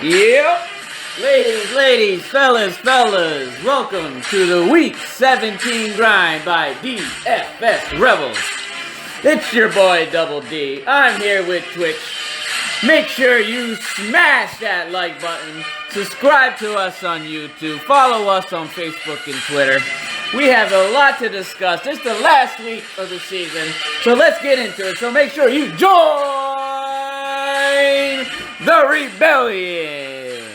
Yep. Ladies, fellas, welcome to the Week 17 grind by DFS Rebels. It's your boy Double D. I'm here with Twitch. Make sure you smash that like button, subscribe to us on YouTube, follow us on Facebook and Twitter. We have a lot to discuss. It's the last week of the season, so let's get into it. So make sure you join the rebellion.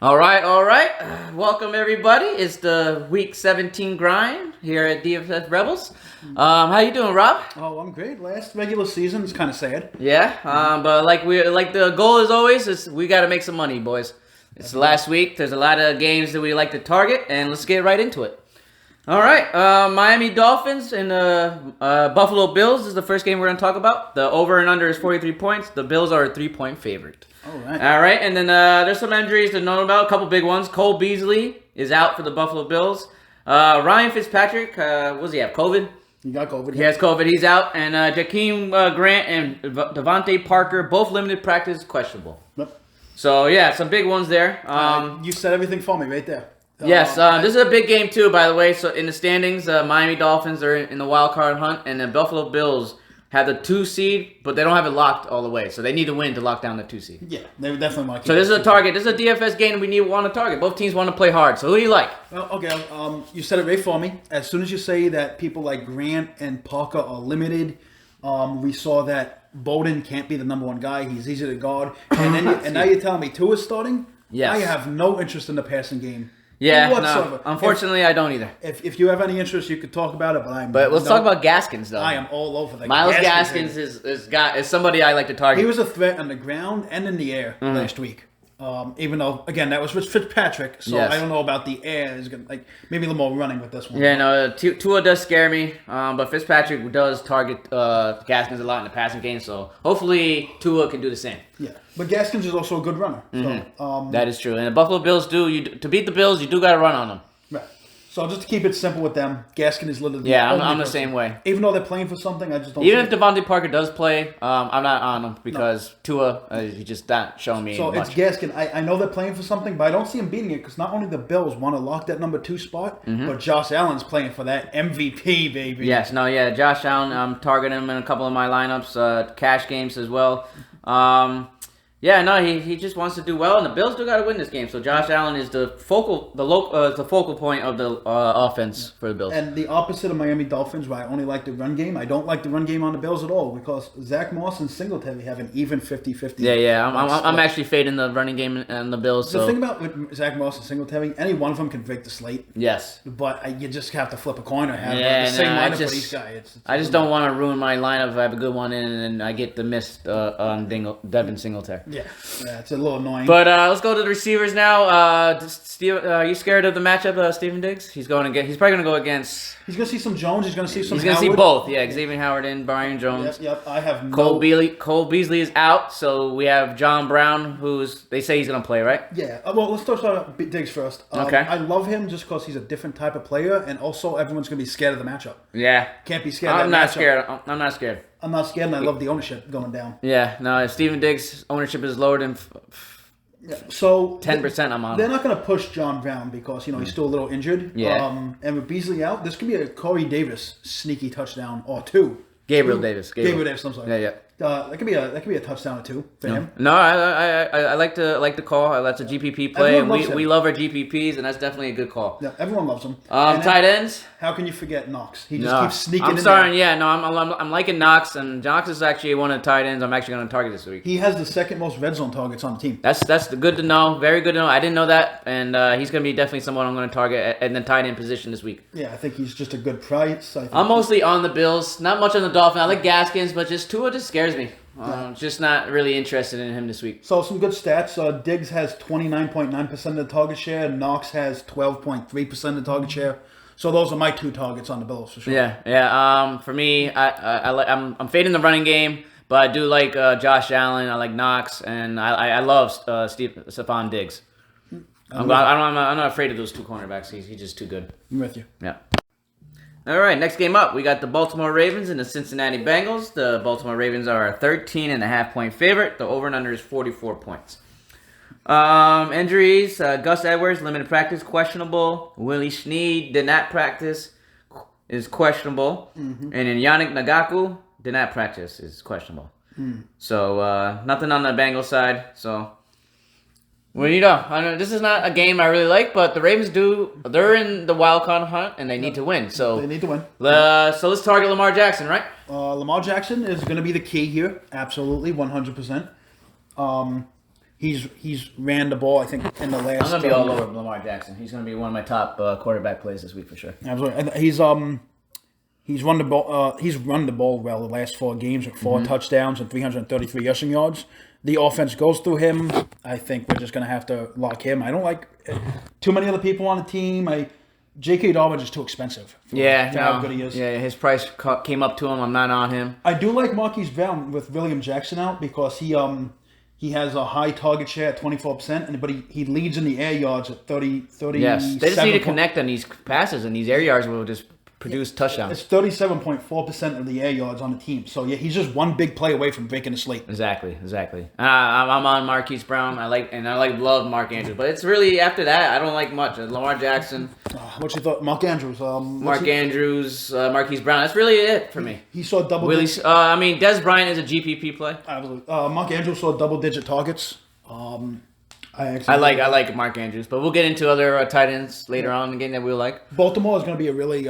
All right. Welcome everybody. It's the Week 17 grind here at DFS Rebels. How you doing, Rob? Oh, I'm great. Last regular season is kind of sad. Yeah. But the goal is always is we got to make some money, boys. It's the last week. There's a lot of games that we like to target, and let's get right into it. All right. Miami Dolphins and Buffalo Bills is the first game we're going to talk about. The over and under is 43 points. The Bills are a 3-point favorite. All right. All right. And then there's some injuries to know about. A couple big ones. Cole Beasley is out for the Buffalo Bills. Ryan Fitzpatrick, what does he have? COVID? He got COVID. He has COVID. He's out. And Jakeem Grant and Devontae Parker, both limited practice, questionable. Yep. So, yeah, some big ones there. You said everything for me right there. Yes, this is a big game, too, by the way. So, in the standings, Miami Dolphins are in the wild card hunt, and the Buffalo Bills have the 2 seed, but they don't have it locked all the way. So, they need to win to lock down the 2 seed. Yeah, they definitely want to keep So, this is a target. This is a DFS game we want to target. Both teams want to play hard. So, who do you like? Well, okay, you said it right for me. As soon as you say that people like Grant and Parker are limited, we saw that Bowden can't be the number one guy. He's easy to guard. And then and now you're telling me Tua is starting? Yes. I have no interest in the passing game. Yeah, whatsoever. no. Unfortunately, I don't either. If you have any interest, you could talk about it, But let's talk about Gaskins, though. I am all over that. Myles Gaskins is somebody I like to target. He was a threat on the ground and in the air last week. Even though, again, that was Fitzpatrick, so Yes. I don't know about the air. Is maybe a little more running with this one. Yeah, no, Tua does scare me, but Fitzpatrick does target Gaskins a lot in the passing game, so hopefully Tua can do the same. Yeah, but Gaskins is also a good runner. So, That is true. And the Buffalo Bills to beat the Bills, you do got to run on them. right. So just to keep it simple with them, Gaskin is literally Yeah, only I'm the person. same way. Even though they're playing for something, I just don't. Even see if Devontae Parker does play, I'm not on him because Tua, he's just not showing me So much. it's Gaskin. I know they're playing for something, but I don't see him beating it because not only the Bills want to lock that number 2 spot, but Josh Allen's playing for that MVP, baby. Yes, no, yeah, Josh Allen, I'm targeting him in a couple of my lineups, cash games as well. Yeah, no, he just wants to do well, and the Bills do got to win this game. So Josh Allen is the focal point of the offense for the Bills. And the opposite of Miami Dolphins, where I only like the run game, I don't like the run game on the Bills at all because Zach Moss and Singletary have an even 50-50. Yeah, I'm actually fading the running game and the Bills. The So thing about with Zach Moss and Singletary, any one of them can break the slate. yes, But you just have to flip a coin or have Yeah, the same no, I lineup just- for each guy. It's I just don't want to ruin my lineup if I have a good one in and I get the missed on Devin Singletary. Yeah, it's a little annoying. But let's go to the receivers now. Steve, are you scared of the matchup, Stephen Diggs? He's probably going to go against. He's going to see some Jones. He's going to see some He's going to see Howard. both. Yeah, Xavier Howard and Brian Jones. Yep. I have Cole Beasley is out, so we have John Brown, they say he's going to play, right? Yeah. Well, let's talk about Diggs first. Okay. I love him just because he's a different type of player, and also everyone's going to be scared of the matchup. Yeah. Can't be scared of I'm that not matchup. scared. I'm not scared. I'm not scared, and I love the ownership going down. Yeah, no, if Stephen Diggs' ownership is lower than So 10%, I'm on They're him. not going to push John Brown because he's still a little injured. Yeah. And with Beasley out, this could be a Corey Davis sneaky touchdown or 2. Gabriel Davis. Gabriel Davis. I'm sorry. Yeah. That could be a touchdown or 2 for him. No, I like the call. That's a GPP play. Everyone loves We him. love our GPPs, and that's definitely a good call. Yeah, everyone loves him. And then, Tight ends. how can you forget Knox? He just No, keeps sneaking I'm in sorry. there. Yeah, no, I'm liking Knox, and Knox is actually one of the tight ends I'm actually going to target this week. He has the second most red zone targets on the team. That's good to know. Very good to know. I didn't know that, and he's going to be definitely someone I'm going to target in the tight end position this week. Yeah, I think he's just a good price. I'm mostly on the Bills, not much on the Dolphins. I like Gaskins, but just Tua just scares me. Just not really interested in him this week. So some good stats. Diggs has 29.9% of the target share. Knox has 12.3% of the target share. So those are my 2 targets on the Bills for sure. Yeah. For me, I'm fading the running game, but I do like Josh Allen. I like Knox, and I love Stephon Diggs. I'm not afraid of those 2 cornerbacks. He's just too good. I'm with you. Yeah. All right, next game up, we got the Baltimore Ravens and the Cincinnati Bengals. The Baltimore Ravens are a 13.5-point favorite. The over and under is 44 points. Injuries, Gus Edwards, limited practice, questionable. Willie Snead did not practice, is questionable. And then Yannick Ngakoue did not practice, is questionable. So, nothing on the Bengals side. So, well, I know this is not a game I really like, but the Ravens they're in the wild card hunt, and they need to win. So They need to win. So let's target Lamar Jackson, right? Lamar Jackson is going to be the key here. Absolutely, 100%. He's ran the ball, I think, in the last... I'm going to be all over Lamar Jackson. He's going to be one of my top quarterback plays this week for sure. Absolutely. And he's run the ball well the last 4 games with 4 touchdowns and 333 rushing yards. The offense goes through him. I think we're just going to have to lock him. I don't like too many other people on the team. J.K. Dobbins is too expensive for how good he is. Yeah, his price came up to him. I'm not on him. I do like Marquise Brown with William Jackson out because he has a high target share at 24%, but he leads in the air yards at 30. Yes, they just need to connect on these passes, and these air yards will just produce touchdowns. It's 37.4% of the air yards on the team. So, yeah, he's just one big play away from breaking the slate. Exactly. I'm on Marquise Brown. I love Mark Andrews. But it's really, after that, I don't like much. Lamar Jackson. What you thought? Mark Andrews. Andrews, Marquise Brown. That's really it for me. He saw double digit. Des Bryant is a GPP play. Absolutely. Mark Andrews saw double-digit targets. I like Mark Andrews, but we'll get into other tight ends later on in the game that we'll like. Baltimore is going to be a really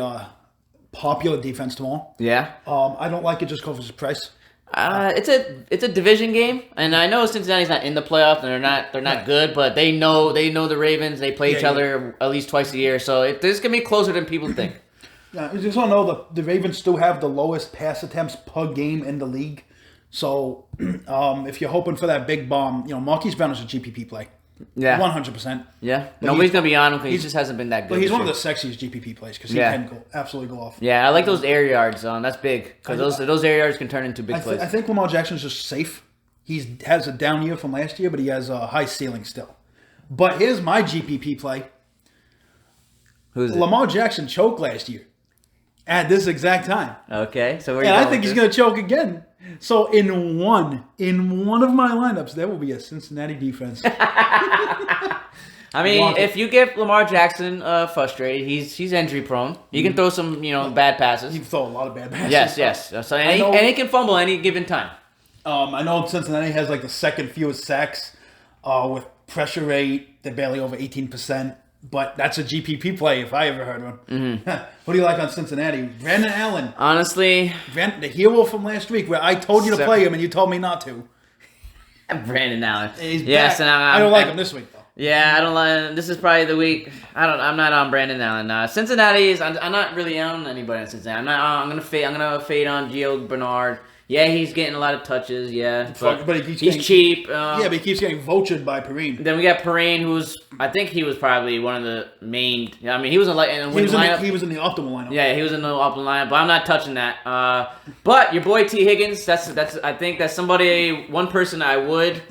popular defense tomorrow. Yeah. I don't like it just because of his price. It's a division game, and I know Cincinnati's not in the playoffs, and they're not good, but they know the Ravens. They play each other at least twice a year, so this is gonna be closer than people think. Yeah, you just want to know the Ravens still have the lowest pass attempts per game in the league. So if you're hoping for that big bomb, Marquise Brown is a GPP play. Yeah, 100%. Yeah, nobody's gonna be on him because he just hasn't been that good. But he's one of the sexiest GPP plays because he can absolutely go off. Yeah, I like those air yards. That's big because those air yards can turn into big plays. I think Lamar Jackson's just safe. He has a down year from last year, but he has a high ceiling still. But here's my GPP play. Who's it? Lamar Jackson choked last year at this exact time. Okay, so I think he's going to choke again. So in one of my lineups, there will be a Cincinnati defense. I mean, if you get Lamar Jackson frustrated, he's injury prone. He can throw some bad passes. He can throw a lot of bad passes. Yes. So and he can fumble any given time. I know Cincinnati has the second fewest sacks with pressure rate. They're barely over 18%. But that's a GPP play if I ever heard one. Mm-hmm. What do you like on Cincinnati? Brandon Allen. Honestly. The hero from last week where I told you to play him and you told me not to. Brandon Allen. He's back. And I don't like him this week, though. Yeah, I don't like. This is probably the week. I'm not on Brandon Allen. Cincinnati is. I'm not really on anybody in Cincinnati. I'm gonna fade on Gio Bernard. Yeah, he's getting a lot of touches. Yeah, but he's cheap. But he keeps getting vultured by Perrine. Then we got Perrine, I think he was probably one of the main. I mean, he was in lineup. He was in the optimal lineup. Yeah, he was in the optimal lineup, but I'm not touching that. But your boy T. Higgins, I think that's one person I would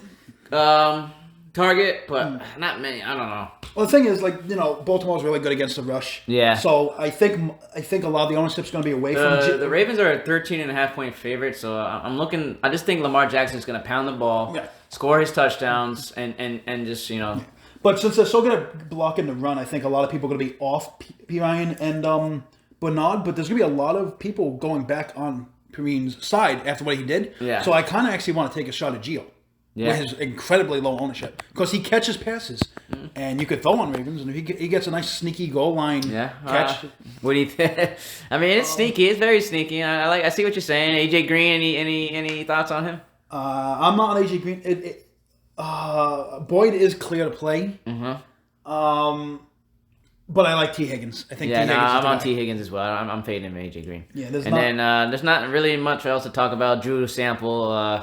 target, but not many. I don't know. Well, the thing is, Baltimore's really good against the rush. Yeah. So I think a lot of the ownership's going to be away from the Ravens are a 13.5-point favorite. So I'm looking. I just think Lamar Jackson's going to pound the ball, score his touchdowns, and just But since they're so good at blocking the run, I think a lot of people are going to be off Perrine and Bernard. But there's going to be a lot of people going back on Perrine's side after what he did. Yeah. So I kind of actually want to take a shot at Gio. Yeah. With his incredibly low ownership. Because he catches passes. And you could throw on Ravens. And if he gets a nice sneaky goal line catch. What do you think? I mean, it's sneaky. It's very sneaky. I see what you're saying. AJ Green, any thoughts on him? I'm not on AJ Green. Boyd is clear to play. Mm-hmm. But I like T. Higgins. I think T. Higgins I'm on T. Higgins as well. I'm fading him AJ Green. Yeah, there's not really much else to talk about. Drew Sample.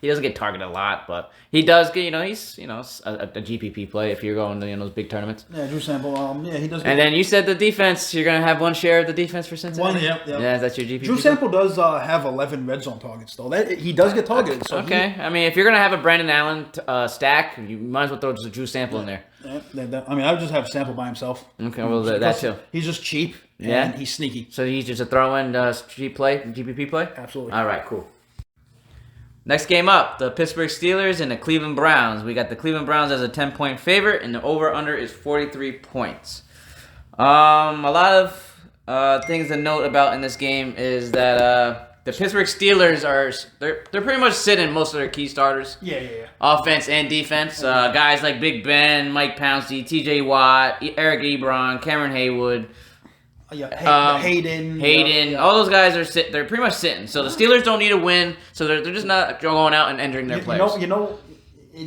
He doesn't get targeted a lot, but he does get, he's, a GPP play if you're going to those big tournaments. Yeah, Drew Sample, he does. And then you said the defense, you're going to have one share of the defense for Cincinnati? Yeah, that's your GPP. Drew Sample does have 11 red zone targets, though. He does get targeted. So okay. I mean, if you're going to have a Brandon Allen stack, you might as well throw just a Drew Sample in there. Yeah, I mean, I would just have Sample by himself. Okay, well, that too. He's just cheap, and he's sneaky. So he's just a throw-in cheap play, GPP play? Absolutely. All right, cool. Next game up, the Pittsburgh Steelers and the Cleveland Browns. We got the Cleveland Browns as a 10-point favorite, and the over-under is 43 points. A lot of things to note about in this game is that the Pittsburgh Steelers they're pretty much sitting most of their key starters. Yeah. Offense and defense. Guys like Big Ben, Mike Pouncey, T.J. Watt, Eric Ebron, Cameron Haywood. Hayden, all those guys are they're pretty much sitting. So the Steelers don't need a win, so they're just not going out and entering their players.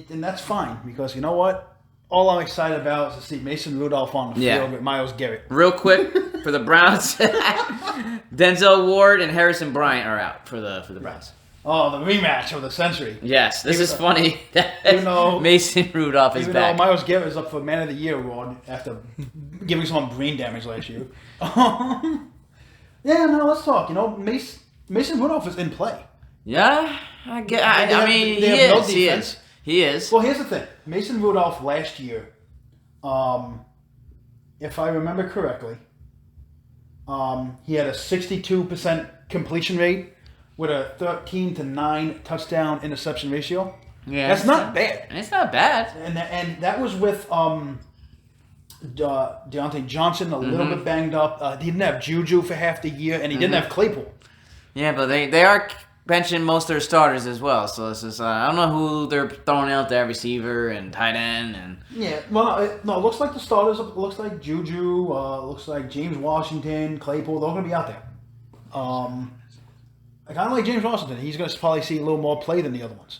And that's fine, because you know what? All I'm excited about is to see Mason Rudolph on the field with Myles Garrett. Real quick for the Browns, Denzel Ward and Harrison Bryant are out for the Browns. Oh, the rematch of the century. Yes, this is funny. Mason Rudolph is back. Even though Myles Garrett is up for Man of the Year award after giving someone brain damage last year. Let's talk. Mason Rudolph is in play. Yeah, he is. He is. Well, here's the thing. Mason Rudolph last year, if I remember correctly, he had a 62% completion rate with a 13-9 touchdown interception ratio. Yeah, that's not bad. It's not bad. And that was with Deontay Johnson a little bit banged up. He didn't have Juju for half the year, and he didn't have Claypool. Yeah, but they are benching most of their starters as well. So this is I don't know who they're throwing out there, receiver and tight end and. Yeah, well, it looks like the starters. It looks like Juju. Looks like James Washington, Claypool. They're going to be out there. I kind of like James Washington. He's going to probably see a little more play than the other ones.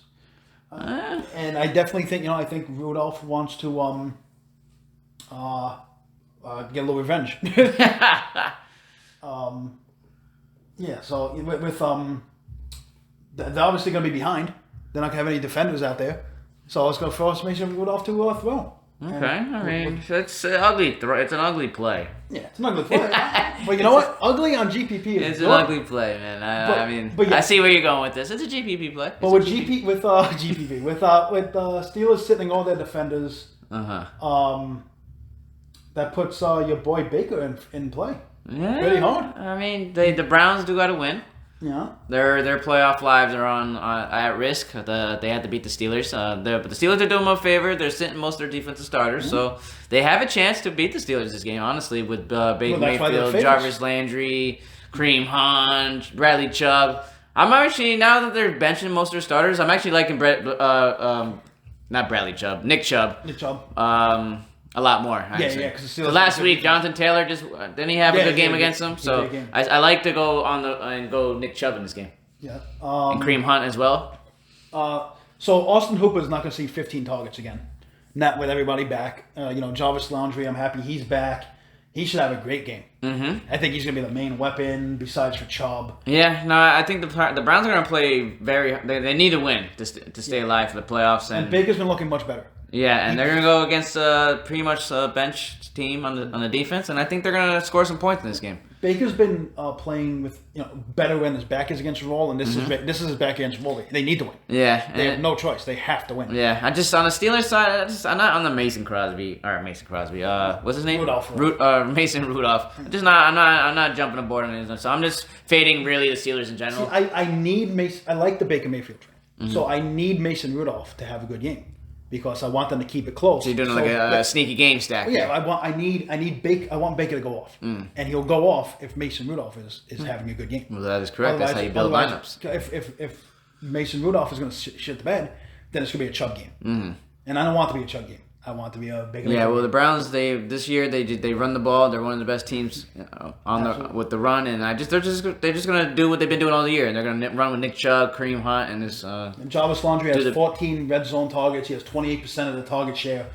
And I definitely think, I think Rudolph wants to get a little revenge. So with they're obviously going to be behind. They're not going to have any defenders out there. So it's going to force Mason Rudolph to throw. Okay, it's an ugly It's an ugly play. Yeah, it's an ugly play. But you know what? Ugly on GPP is It's an ugly play, man. I see where you're going with this. It's a GPP play. But with GPP, with Steelers sitting all their defenders, that puts your boy Baker in play. Yeah, pretty hard. I mean, the Browns do got to win. Yeah, their playoff lives are on at risk. They had to beat the Steelers. But the Steelers are doing them a favor. They're sitting most of their defensive starters, so they have a chance to beat the Steelers this game. Honestly, with Baker Mayfield, Jarvis Landry, Kareem Hunt, Bradley Chubb. I'm actually, now that they're benching most of their starters, I'm actually liking not Bradley Chubb, Nick Chubb. A lot more, actually. Yeah, because last week, Jonathan Taylor didn't he have a good game against them? So I like to go and go Nick Chubb in this game. Yeah. And Kareem Hunt as well. So Austin Hooper is not going to see 15 targets again. Not with everybody back. Jarvis Landry, I'm happy he's back. He should have a great game. I think he's going to be the main weapon besides for Chubb. Yeah, no, I think the Browns are going to play they need to win to stay alive for the playoffs. And Baker's been looking much better. Yeah, and they're going to go against pretty much a bench team on the defense, and I think they're going to score some points in this game. Baker's been playing with better when his back is against the wall, and this is his back against the wall. They need to win. Yeah, they have no choice. They have to win. Yeah, on the Steelers side, I'm not on the Mason Crosby. What's his name? Mason Rudolph. I'm not jumping aboard on his. So I'm just fading really the Steelers in general. See, I need Mason. I like the Baker Mayfield train, so I need Mason Rudolph to have a good game. Because I want them to keep it close. So you're doing a sneaky game stack. Yeah, I want Baker to go off, and he'll go off if Mason Rudolph is having a good game. Well, that is correct. That's how you build lineups. If Mason Rudolph is going to shit the bed, then it's going to be a Chubb game, and I don't want it to be a Chubb game. I want it to be a Baker. Yeah, well, the Browns this year they run the ball. They're one of the best teams with the run, and they're just going to do what they've been doing all the year, and they're going to run with Nick Chubb, Kareem Hunt, and this. And Jarvis Landry has 14 red zone targets. He has 28% of the target share.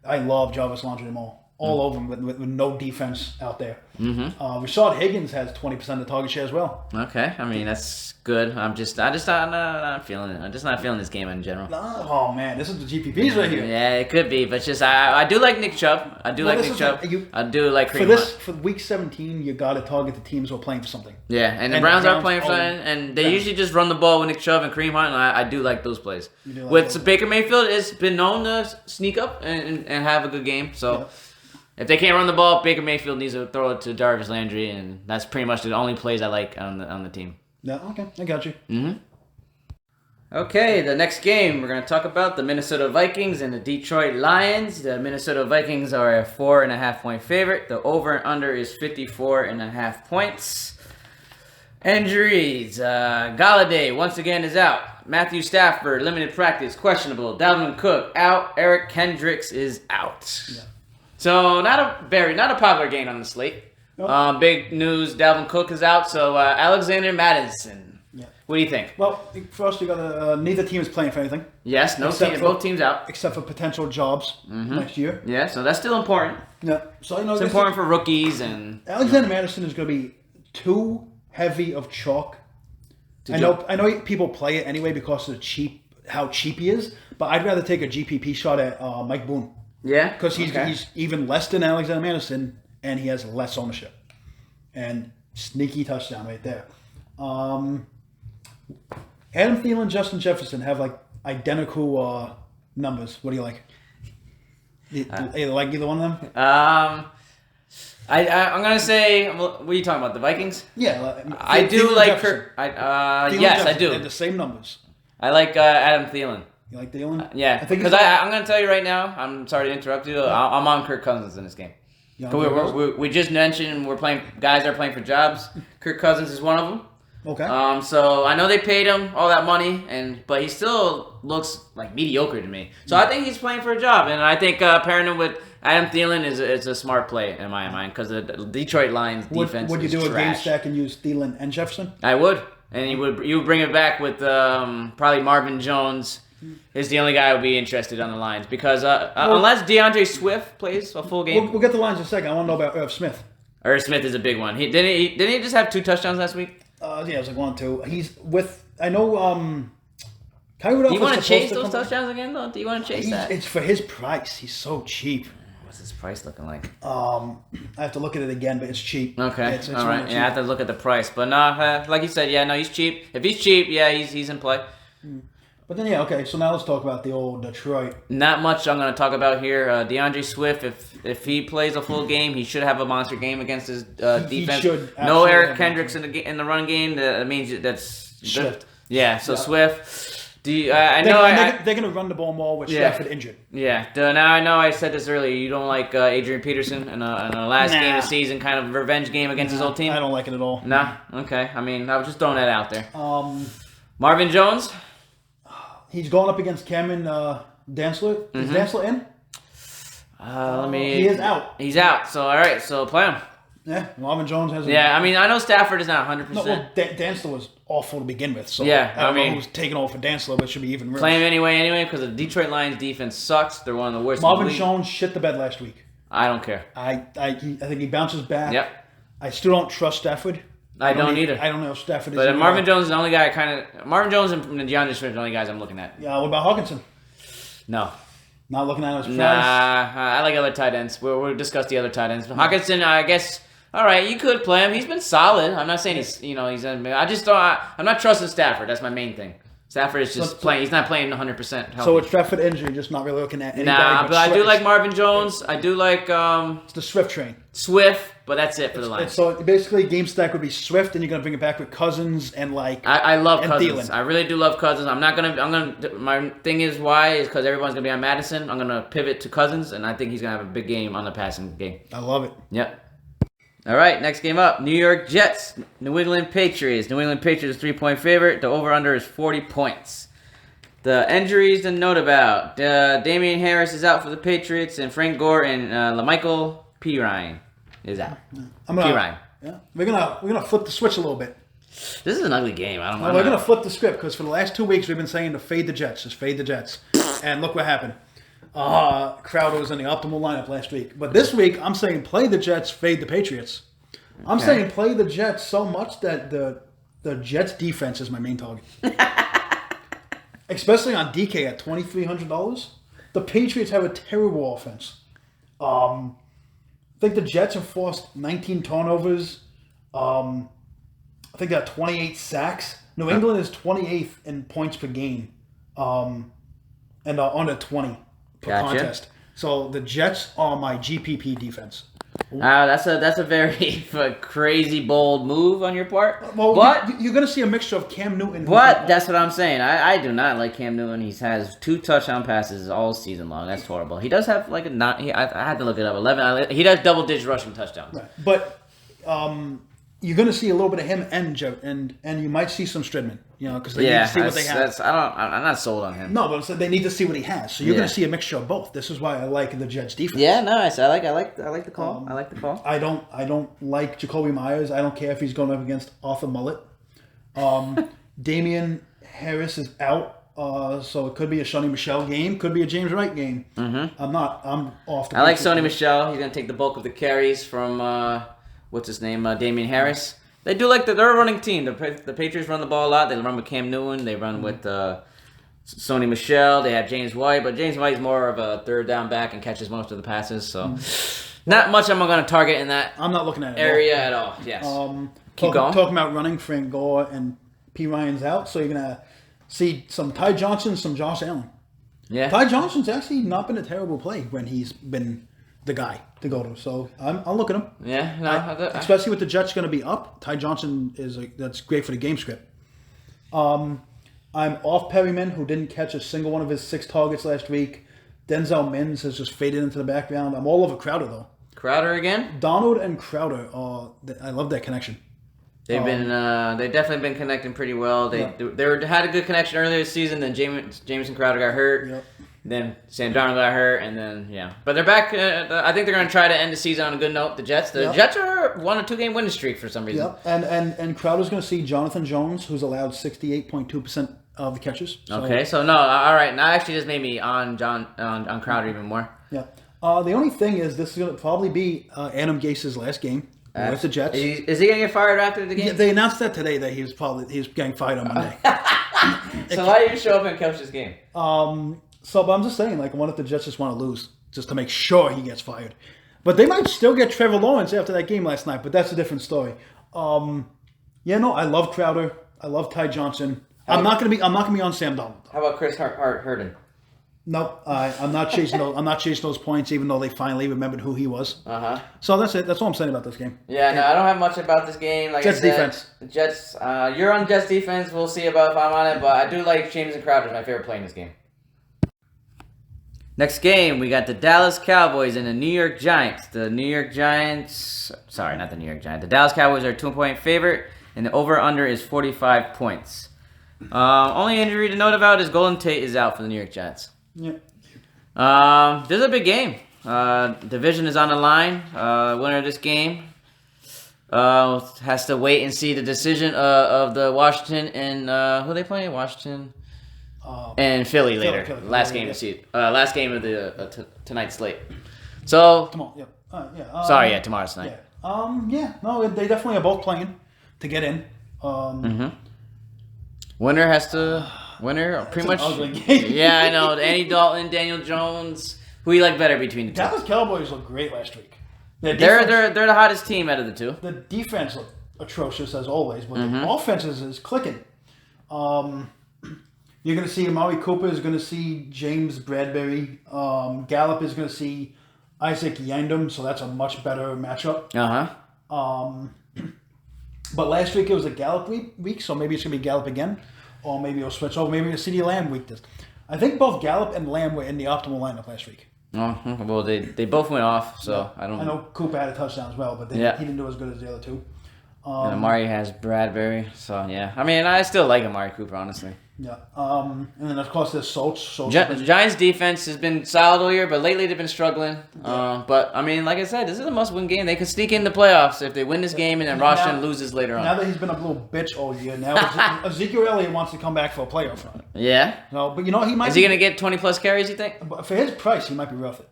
I love Jarvis Landry more. all over him with no defense out there. Rashad Higgins has 20% of the target share as well. Okay, I mean that's good. I just not feeling it. I'm just not feeling this game in general. Oh man, this is the GPPs right here. Yeah, it could be, but just I do like Nick Chubb. I do like Kareem Hunt. For week 17. You got to target the teams who are playing for something. Yeah, and the Browns are playing for something, and they usually just run the ball with Nick Chubb and Kareem Hunt, and I do like those plays. With Baker Mayfield, it's been known to sneak up and have a good game. So if they can't run the ball, Baker Mayfield needs to throw it to Jarvis Landry, and that's pretty much the only plays I like on the team. Yeah, okay, I got you. Okay, the next game we're going to talk about the Minnesota Vikings and the Detroit Lions. The Minnesota Vikings are a 4.5-point favorite. The over and under is 54.5 points. Injuries. Galladay once again is out. Matthew Stafford, limited practice, questionable. Dalvin Cook out. Eric Kendricks is out. Yeah. So not a popular game on the slate. Nope. Big news: Dalvin Cook is out. So Alexander Mattison. Yeah. What do you think? Well, first you got neither team is playing for anything. Yes, both teams out except for potential jobs next year. Yeah, so that's still important. Yeah, so it's important for rookies and Alexander Mattison is going to be too heavy of chalk. I know people play it anyway because of how cheap he is, but I'd rather take a GPP shot at Mike Boone. Yeah, because he's even less than Alexander Mattison and he has less ownership and sneaky touchdown right there. Adam Thielen, Justin Jefferson have like identical numbers. What do you like? You like either one of them? I'm gonna say. What are you talking about? The Vikings? Yeah, I do like Kirk. Yes, I do. They have the same numbers. I like Adam Thielen. You like Thielen? Yeah, because I'm gonna tell you right now. I'm sorry to interrupt you. I'm on Kirk Cousins in this game. We just mentioned guys are playing for jobs. Kirk Cousins is one of them. Okay. So I know they paid him all that money, but he still looks like mediocre to me. So I think he's playing for a job, and I think pairing him with Adam Thielen is a smart play in my mind because the Detroit Lions defense. Would you do trash. a game stack and use Thielen and Jefferson? I would, and you would bring it back with probably Marvin Jones. Is the only guy I would be interested on the Lions because unless DeAndre Swift plays a full game, we'll get the Lions in a second. I want to know about Irv Smith. Irv Smith is a big one. Didn't he just have 2 touchdowns last week? Yeah, it was like 1 or 2. He's with. I know. Kyle Rudolph. Do you want to chase those touchdowns again, though? Do you want to chase that? It's for his price. He's so cheap. What's his price looking like? I have to look at it again, but it's cheap. Okay. It's all right. Cheap. Yeah, I have to look at the price, but no, like you said, he's cheap. If he's cheap, he's in play. But then, okay, so now let's talk about the old Detroit. Not much I'm going to talk about here. DeAndre Swift, if he plays a full game, he should have a monster game against his defense. He should. No Eric Kendricks in the run game. That means that's Swift. Yeah, so Swift. They're going to run the ball more with Stafford injured. Yeah. Now I know I said this earlier. You don't like Adrian Peterson in a last game of the season, kind of revenge game against his old team? I don't like it at all. Nah? Okay. I mean, I was just throwing that out there. Marvin Jones? He's going up against Cameron Dantzler. Is Dantzler in? He is out. He's out. So, all right. So, play him. Yeah, Marvin Jones has. I mean, I know Stafford is not 100%. No, well, Dantzler was awful to begin with. So yeah, I don't know who's taking over for Dantzler, but it should be even worse. Play him anyway, because the Detroit Lions defense sucks. They're one of the worst. Marvin Jones shit the bed last week. I don't care. I think he bounces back. Yep. I still don't trust Stafford. I don't either. I don't know if Stafford is. But Marvin Jones is the only guy Marvin Jones and DeAndre Swift are the only guys I'm looking at. Yeah, what about Hawkinson? No. Not looking at him as price? Nah, I like other tight ends. We'll discuss the other tight ends. Hawkinson, I guess, all right, you could play him. He's been solid. I'm not saying he's I just don't, I'm not trusting Stafford. That's my main thing. Stafford is just playing. He's not playing 100% healthy. So with Stafford injury, just not really looking at anybody. Nah, but I do like Marvin Jones. I do like it's the Swift train. Swift, but that's it for the Lions. So basically, game stack would be Swift, and you're gonna bring it back with Cousins and I love Cousins. Thielen. I really do love Cousins. I'm gonna. My thing is why is because everyone's gonna be on Madison. I'm gonna pivot to Cousins, and I think he's gonna have a big game on the passing game. I love it. Yep. All right, next game up. New York Jets, New England Patriots. New England Patriots 3-point favorite. The over/under is 40 points. The injuries to note about. Damian Harris is out for the Patriots, and Frank Gore and LaMichael Pirine is out. Pirine. Yeah, we're gonna flip the switch a little bit. This is an ugly game. I don't know. We're gonna flip the script because for the last 2 weeks we've been saying to fade the Jets, just fade the Jets, and look what happened. Crowder was in the optimal lineup last week. But this week, I'm saying play the Jets, fade the Patriots. I'm saying play the Jets so much that the Jets defense is my main target. Especially on DK at $2,300. The Patriots have a terrible offense. I think the Jets have forced 19 turnovers. I think they got 28 sacks. New England is 28th in points per game. And under 20 per contest. So the Jets are my GPP defense. That's a very crazy, bold move on your part. Well, but you're going to see a mixture of Cam Newton. But that's what I'm saying. I do not like Cam Newton. He has 2 touchdown passes all season long. That's horrible. He does have like I had to look it up. 11. He does double-digit rushing touchdowns. Right. But you're going to see a little bit of him and you might see some Stridman. Because they need to see what they have. I'm not sold on him. No, but they need to see what he has. So you're going to see a mixture of both. This is why I like the Jets defense. Yeah, nice. I like the call. I like the call. I don't like Jacoby Myers. I don't care if he's going up against Arthur Mullet. Damian Harris is out. So it could be a Sonny Michel game. Could be a James Wright game. Mm-hmm. I'm off. I like Sonny Michel. He's going to take the bulk of the carries from what's his name, Damian Harris. They do they're a running team. The Patriots run the ball a lot. They run with Cam Newton. They run with Sonny Michel. They have James White, but James White is more of a third down back and catches most of the passes. So not much I'm going to target in that. I'm not looking at it area at all. Yes. Keep going. Talking about running, Frank Gore and P. Ryan's out, so you're going to see some Ty Johnson, some Josh Allen. Yeah. Ty Johnson's actually not been a terrible play when he's been the guy to go to. So I'll look at him. Yeah, especially with the Jets going to be up. Ty Johnson that's great for the game script. I'm off Perryman, who didn't catch a single one of his 6 targets last week. Denzel Mims has just faded into the background. I'm all over Crowder though. Crowder again? Donald and Crowder. I love that connection. They've definitely been connecting pretty well. They had a good connection earlier this season. Then Jameson Crowder got hurt. Yep. Then Sam Darnold got hurt, and then but they're back. I think they're going to try to end the season on a good note. The Jets, Jets are on a 2-game winning streak for some reason. Yep, and Crowder's going to see Jonathan Jones, who's allowed 68.2% of the catches. So. Okay, so no, all right. Now actually just made me on Crowder even more. Yeah. The only thing is this is going to probably be Adam Gase's last game with the Jets. Is he going to get fired after the game? Yeah, they announced that today that he's getting fired on Monday. So why did you show up and coach this game? But I'm just saying, what if the Jets just want to lose just to make sure he gets fired? But they might still get Trevor Lawrence after that game last night, but that's a different story. I love Crowder. I love Ty Johnson. I'm not gonna be on Sam Darnold. How about Chris Herndon? Nope, I'm not chasing those. I'm not chasing those points, even though they finally remembered who he was. So that's it. That's all I'm saying about this game. Yeah, no, I don't have much about this game. Like Jets defense. Jets. You're on Jets defense. We'll see about if I'm on it, but I do like Jameson Crowder. My favorite play in this game. Next game, we got the Dallas Cowboys and the New York Giants. The Dallas Cowboys are a 2-point favorite, and the over-under is 45 points. Only injury to note about is Golden Tate is out for the New York Giants. Yeah. This is a big game. Division is on the line. Winner of this game has to wait and see the decision of the Washington and who are they playing? Washington and Philly later. Philly, last game of the season. Last game of the tonight's slate. So tomorrow. Sorry, tomorrow's night. No, they definitely are both playing to get in. Winner has to. Winner, pretty much. Ugly game. Yeah, I know. Andy Dalton, Daniel Jones. Who you like better between the two? Dallas Cowboys looked great last week. They're the hottest team out of the two. The defense looked atrocious as always, but the offense is clicking. You're going to see Amari Cooper is going to see James Bradbury. Gallup is going to see Isaac Yandom, so that's a much better matchup. But last week it was a Gallup week, so maybe it's going to be Gallup again. Or maybe it'll switch over. Maybe a CeeDee Lamb week. I think both Gallup and Lamb were in the optimal lineup last week. Well, they both went off, so I don't. I know Cooper had a touchdown as well, but he didn't do as good as the other two. And Amari has Bradbury, so yeah. I mean, I still like Amari Cooper, honestly. Yeah. And then of course there's Soch. Giants defense has been solid all year, but lately they've been struggling. Yeah. But I mean, like I said, this is a must-win game. They could sneak in the playoffs if they win this game, and then Roshan loses later on. Now that he's been a little bitch all year, now Ezekiel Elliott wants to come back for a playoff run. Yeah. No, but he might. Is he gonna get 20+ carries? You think? But for his price, he might be worth it.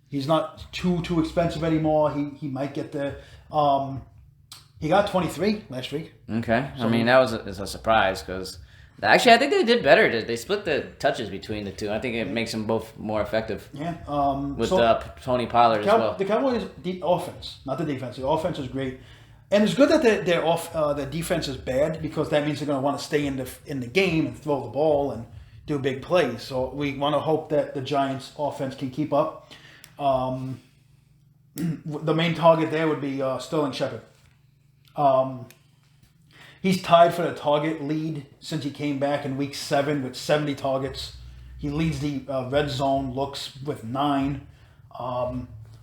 He's not too expensive anymore. He might get the. He got 23 last week. Okay. So, I mean, that was a surprise because. Actually, I think they did better. They split the touches between the two. I think it makes them both more effective. Yeah. With Tony Pollard as well. The Cowboys' offense, not the defense. The offense is great, and it's good that their defense is bad because that means they're going to want to stay in the game and throw the ball and do big plays. So we want to hope that the Giants' offense can keep up. The main target there would be Sterling Shepard. He's tied for the target lead since he came back in Week 7 with 70 targets. He leads the red zone looks with 9.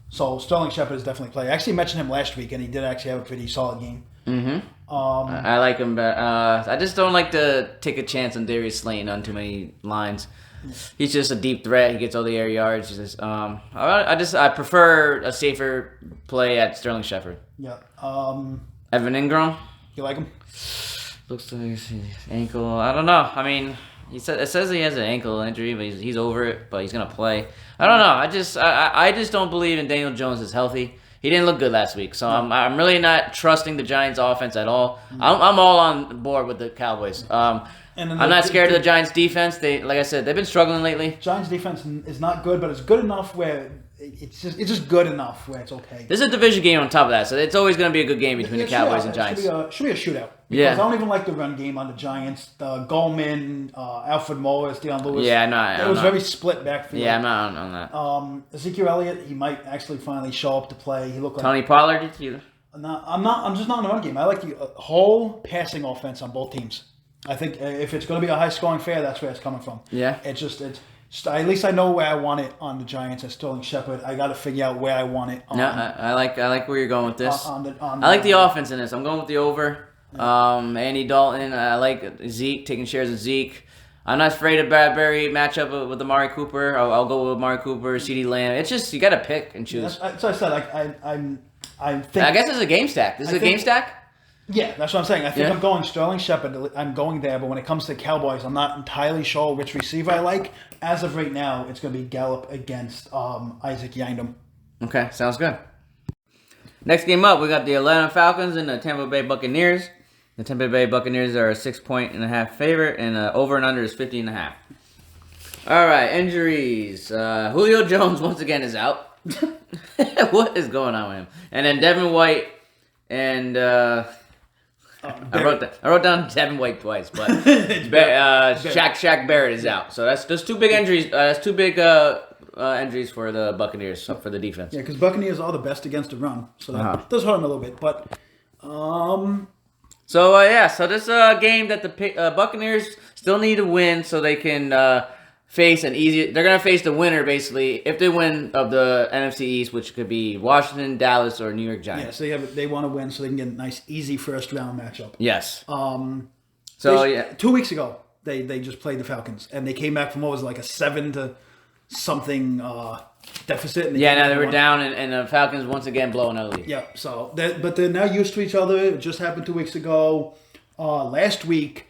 So Sterling Shepard is definitely playing. I actually mentioned him last week, and he did actually have a pretty solid game. Mm-hmm. I like him, but I just don't like to take a chance on Darius Slayton on too many lines. He's just a deep threat. He gets all the air yards. I prefer a safer play at Sterling Shepard. Yeah. Evan Ingram. You like him? Looks like his ankle. I don't know. I mean, it says he has an ankle injury, but he's over it. But he's gonna play. I don't know. I just don't believe in Daniel Jones is healthy. He didn't look good last week, so I'm really not trusting the Giants' offense at all. I'm all on board with the Cowboys. I'm not scared of the Giants' defense. Like I said, they've been struggling lately. Giants' defense is not good, but it's good enough where it's just good enough where it's okay. This is a division game on top of that, so it's always going to be a good game between the Cowboys and Giants. Should be a shootout. Because I don't even like the run game on the Giants. Goldman, Alfred Morris, Deion Lewis. Yeah, no, it was very split backfield. Yeah, I'm not on that. Ezekiel Elliott, he might actually finally show up to play. He looked like Tony Pollard. I'm just not in the run game. I like the whole passing offense on both teams. I think if it's going to be a high-scoring affair, that's where it's coming from. Yeah. It's at least I know where I want it on the Giants and Sterling Shepard. I got to figure out where I want it. I like where you're going with this. I like the offense in this. I'm going with the over. Andy Dalton. I like Zeke, taking shares of Zeke. I'm not afraid of Bradbury matchup with Amari Cooper. I'll go with Amari Cooper, CeeDee Lamb. It's just you got to pick and choose. So I said I think. I guess it's a game stack. This is a game stack. Yeah, that's what I'm saying. I think I'm going Sterling Shepard. I'm going there, but when it comes to Cowboys, I'm not entirely sure which receiver I like. As of right now, it's going to be Gallup against Isaac Yindom. Okay, sounds good. Next game up, we got the Atlanta Falcons and the Tampa Bay Buccaneers. The Tampa Bay Buccaneers are a 6.5 favorite, and over and under is 50.5. All right, injuries. Julio Jones once again is out. What is going on with him? And then Devin White and I wrote down Devin White twice, but Shaq Barrett is out. So there's two big injuries. That's two big injuries for the Buccaneers for the defense. Yeah, because Buccaneers are the best against the run, so that does hurt them a little bit. But so this game that the Buccaneers still need to win so they can face an easy. They're gonna face the winner basically if they win of the NFC East, which could be Washington, Dallas, or New York Giants. Yeah, so they want to win so they can get a nice, easy first round matchup. Yes. 2 weeks ago they just played the Falcons and they came back from what was like a 7 to something deficit. And now they were down and the Falcons once again blowing out the lead. Yeah. So but they're now used to each other. It just happened 2 weeks ago. Last week.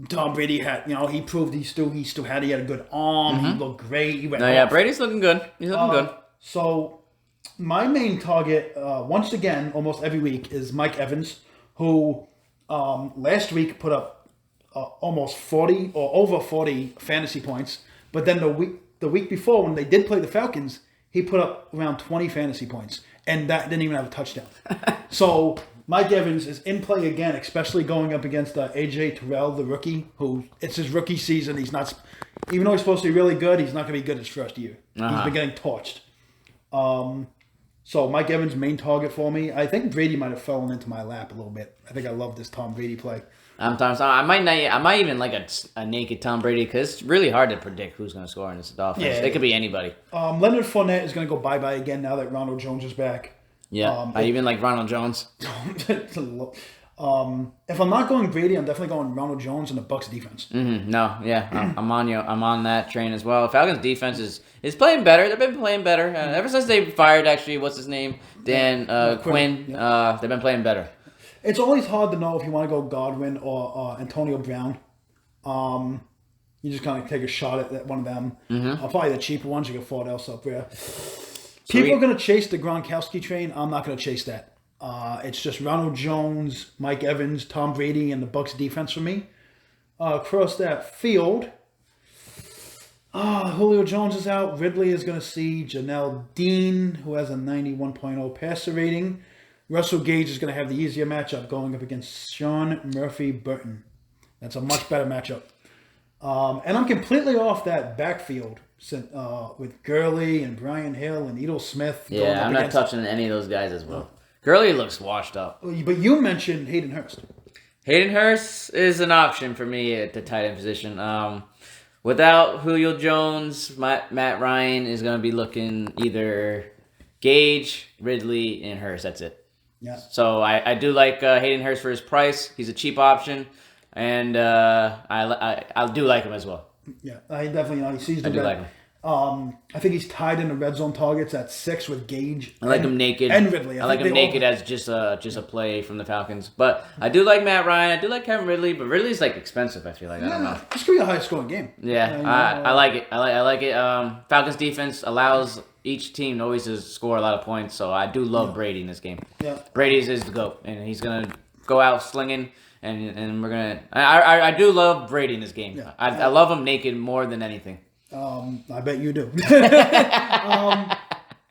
Tom Brady had, he proved he still had a good arm. He looked great. He went off. Brady's looking good. He's looking good. So my main target, once again, almost every week, is Mike Evans, who last week put up almost 40 or over 40 fantasy points. But then the week before, when they did play the Falcons, he put up around 20 fantasy points, and that didn't even have a touchdown. So Mike Evans is in play again, especially going up against A.J. Terrell, the rookie, who it's his rookie season. He's not, even though he's supposed to be really good, he's not going to be good his first year. He's been getting torched. So Mike Evans, main target for me. I think Brady might have fallen into my lap a little bit. I think I love this Tom Brady play. I might even like a naked Tom Brady because it's really hard to predict who's going to score in this offense. It could be anybody. Leonard Fournette is going to go bye-bye again now that Ronald Jones is back. Yeah, I even like Ronald Jones. If I'm not going Brady, I'm definitely going Ronald Jones and the Bucs defense. No, yeah, I'm on you. I'm on that train as well. Falcons defense is playing better. They've been playing better ever since they fired. Actually, what's his name? Dan Quinn. Yeah. They've been playing better. It's always hard to know if you want to go Godwin or Antonio Brown. You just kind of take a shot at one of them. Probably the cheaper ones. You get Ford else up there. People are going to chase the Gronkowski train. I'm not going to chase that. It's just Ronald Jones, Mike Evans, Tom Brady, and the Bucs defense for me. Across that field, Julio Jones is out. Ridley is going to see Janelle Dean, who has a 91.0 passer rating. Russell Gage is going to have the easier matchup going up against Sean Murphy-Burton. That's a much better matchup. And I'm completely off that backfield with Gurley and Brian Hill and Edel Smith. Yeah, I'm not touching any of those guys as well. Gurley looks washed up. But you mentioned Hayden Hurst. Hayden Hurst is an option for me at the tight end position. Without Julio Jones, Matt Ryan is going to be looking either Gage, Ridley, and Hurst. That's it. Yeah. So I do like Hayden Hurst for his price. He's a cheap option, and I do like him as well. Yeah, I definitely he sees the I do like him. I think he's tied in the red zone targets at 6 with Gage. I like him naked. And Ridley. I like him naked as just a play from the Falcons. But I do like Matt Ryan. I do like Kevin Ridley, but Ridley's like expensive. I feel like I don't know. It's gonna be a high scoring game. Yeah, I like it. I like it. Falcons defense allows each team always to score a lot of points. So I do love Brady in this game. Yeah, Brady's is the GOAT, and he's gonna go out slinging. And we're gonna. I do love Brady in this game. Yeah. I love him naked more than anything. I bet you do.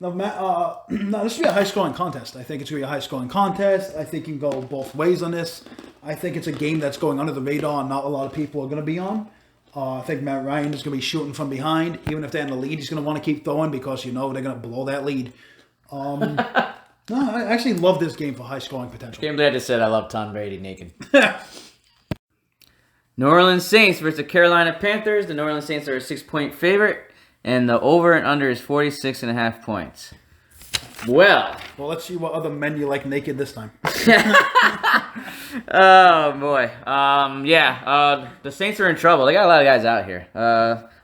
No, this will be a high-scoring contest. I think it's going to be a high-scoring contest. I think you can go both ways on this. I think it's a game that's going under the radar and not a lot of people are going to be on. I think Matt Ryan is going to be shooting from behind. Even if they're in the lead, he's going to want to keep throwing because they're going to blow that lead. No, I actually love this game for high-scoring potential. Can't believe I just said I love Tom Brady naked. New Orleans Saints versus the Carolina Panthers. The New Orleans Saints are a 6-point favorite, and the over and under is 46.5 points. Well, let's see what other men you like naked this time. Oh boy, the Saints are in trouble. They got a lot of guys out here.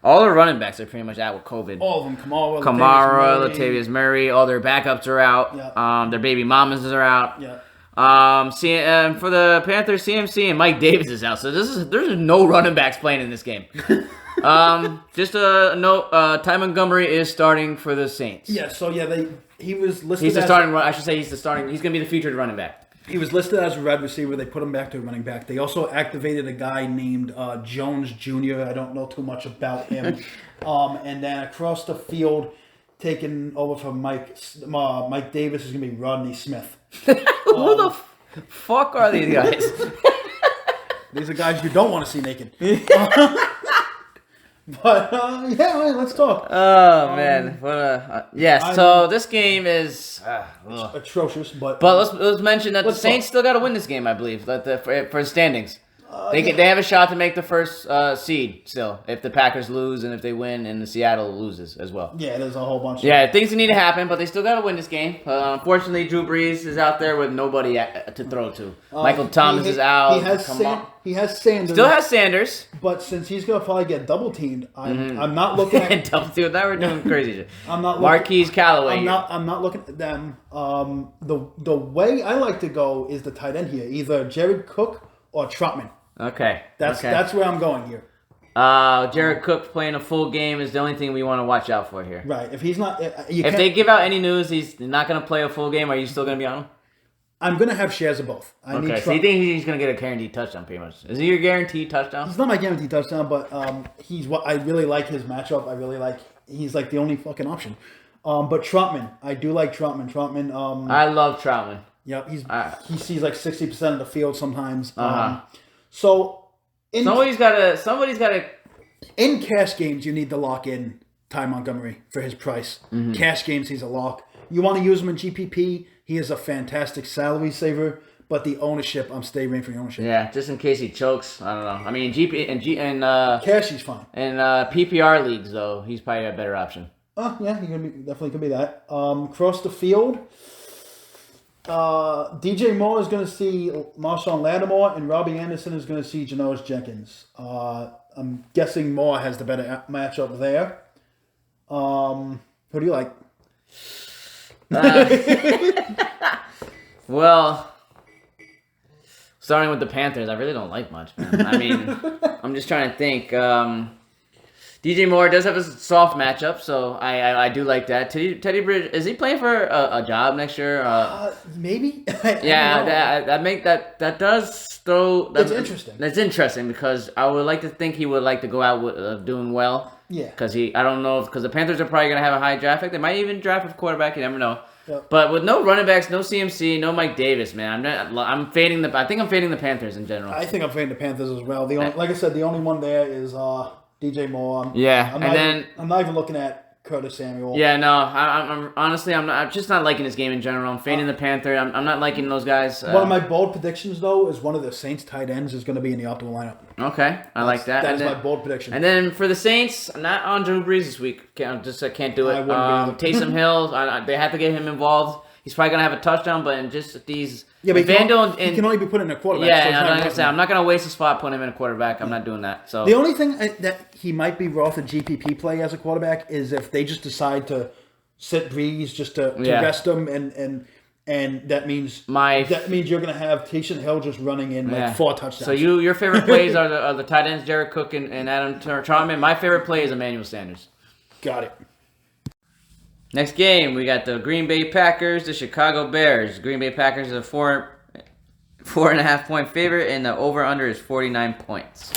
All their running backs are pretty much out with COVID. All of them, Kamara, Latavius Murray. All their backups are out. Yeah. Their baby mamas are out. Yeah. For the Panthers, CMC and Mike Davis is out, so there's no running backs playing in this game. Just a note: Ty Montgomery is starting for the Saints. Yeah. So he was listed. He's the starting. I should say he's the starting. He's going to be the featured running back. He was listed as a wide receiver. They put him back to running back. They also activated a guy named Jones Jr. I don't know too much about him. And then across the field, taking over from Mike Davis is going to be Rodney Smith. Who the fuck are these guys? These are guys you don't want to see naked. But let's talk. Oh man, so this game is atrocious. But let's mention that the Saints still got to win this game. I believe for standings. They have a shot to make the first seed still if the Packers lose and if they win and the Seattle loses as well. Yeah, there's a whole bunch. Yeah, things need to happen, but they still got to win this game. Unfortunately, Drew Brees is out there with nobody to throw to. Michael Thomas is out. He has Sanders. Still has Sanders. But since he's going to probably get double teamed, I'm not looking at double teamed. Now we're doing crazy shit. I'm not Marquise Callaway. I'm not looking at them. The way I like to go is the tight end here, either Jared Cook or Trotman. Okay. That's where I'm going here. Jared Cook playing a full game is the only thing we want to watch out for here. Right. If he's not, if they give out any news, he's not going to play a full game. Are you still going to be on him? I'm going to have shares of both. So you think he's going to get a guaranteed touchdown, pretty much? Is he your guaranteed touchdown? He's not my guaranteed touchdown, but he's what I really like his matchup. He's like the only fucking option. But Trotman, I do like Trotman. I love Trotman. Yep, he sees like 60% of the field sometimes. Somebody's got to. In cash games, you need to lock in Ty Montgomery for his price. Mm-hmm. Cash games, he's a lock. You want to use him in GPP? He is a fantastic salary saver. But the ownership, I'm staying away from the ownership. Yeah, just in case he chokes. I don't know. I mean, cash, he's fine. In PPR leagues, though, he's probably a better option. Yeah, he definitely could be that. Across the field, DJ Moore is going to see Marshawn Lattimore, and Robbie Anderson is going to see Janoris Jenkins. I'm guessing Moore has the better matchup there. Who do you like? Well, starting with the Panthers, I really don't like much, man. I mean, I'm just trying to think. DJ Moore does have a soft matchup, so I do like that. Teddy Bridge, is he playing for a job next year? Maybe. Yeah, that does throw. It's interesting. That's interesting because I would like to think he would like to go out with, doing well. Yeah. Because I don't know because the Panthers are probably gonna have a high draft pick. They might even draft a quarterback. You never know. Yep. But with no running backs, no CMC, no Mike Davis, man, I'm fading I think I'm fading the Panthers in general. I think I'm fading the Panthers as well. Like I said, the only one there is DJ Moore. Yeah, I'm not even looking at Curtis Samuel. Yeah, no, I'm honestly, I'm just not liking this game in general. I'm fading the Panther. I'm not liking those guys. One of my bold predictions, though, is one of the Saints tight ends is going to be in the optimal lineup. Okay, I like that. That is my bold prediction. And then for the Saints, I'm not on Drew Brees this week. I can't do it. I wouldn't be Taysom Hill, they have to get him involved. He's probably gonna have a touchdown, but in just these. Yeah, but he can only be put in a quarterback. Yeah, so I'm not gonna waste a spot putting him in a quarterback. I'm not doing that. So the only thing that he might be off a GPP play as a quarterback is if they just decide to sit Breeze just to rest him, and that means you're gonna have Taysom Hill just running in like 4 touchdowns. So your favorite plays are the tight ends, Jared Cook and Adam Trautman. My favorite play is Emmanuel Sanders. Got it. Next game, we got the Green Bay Packers, the Chicago Bears. Green Bay Packers are 4.5 point favorite, and the over-under is 49 points.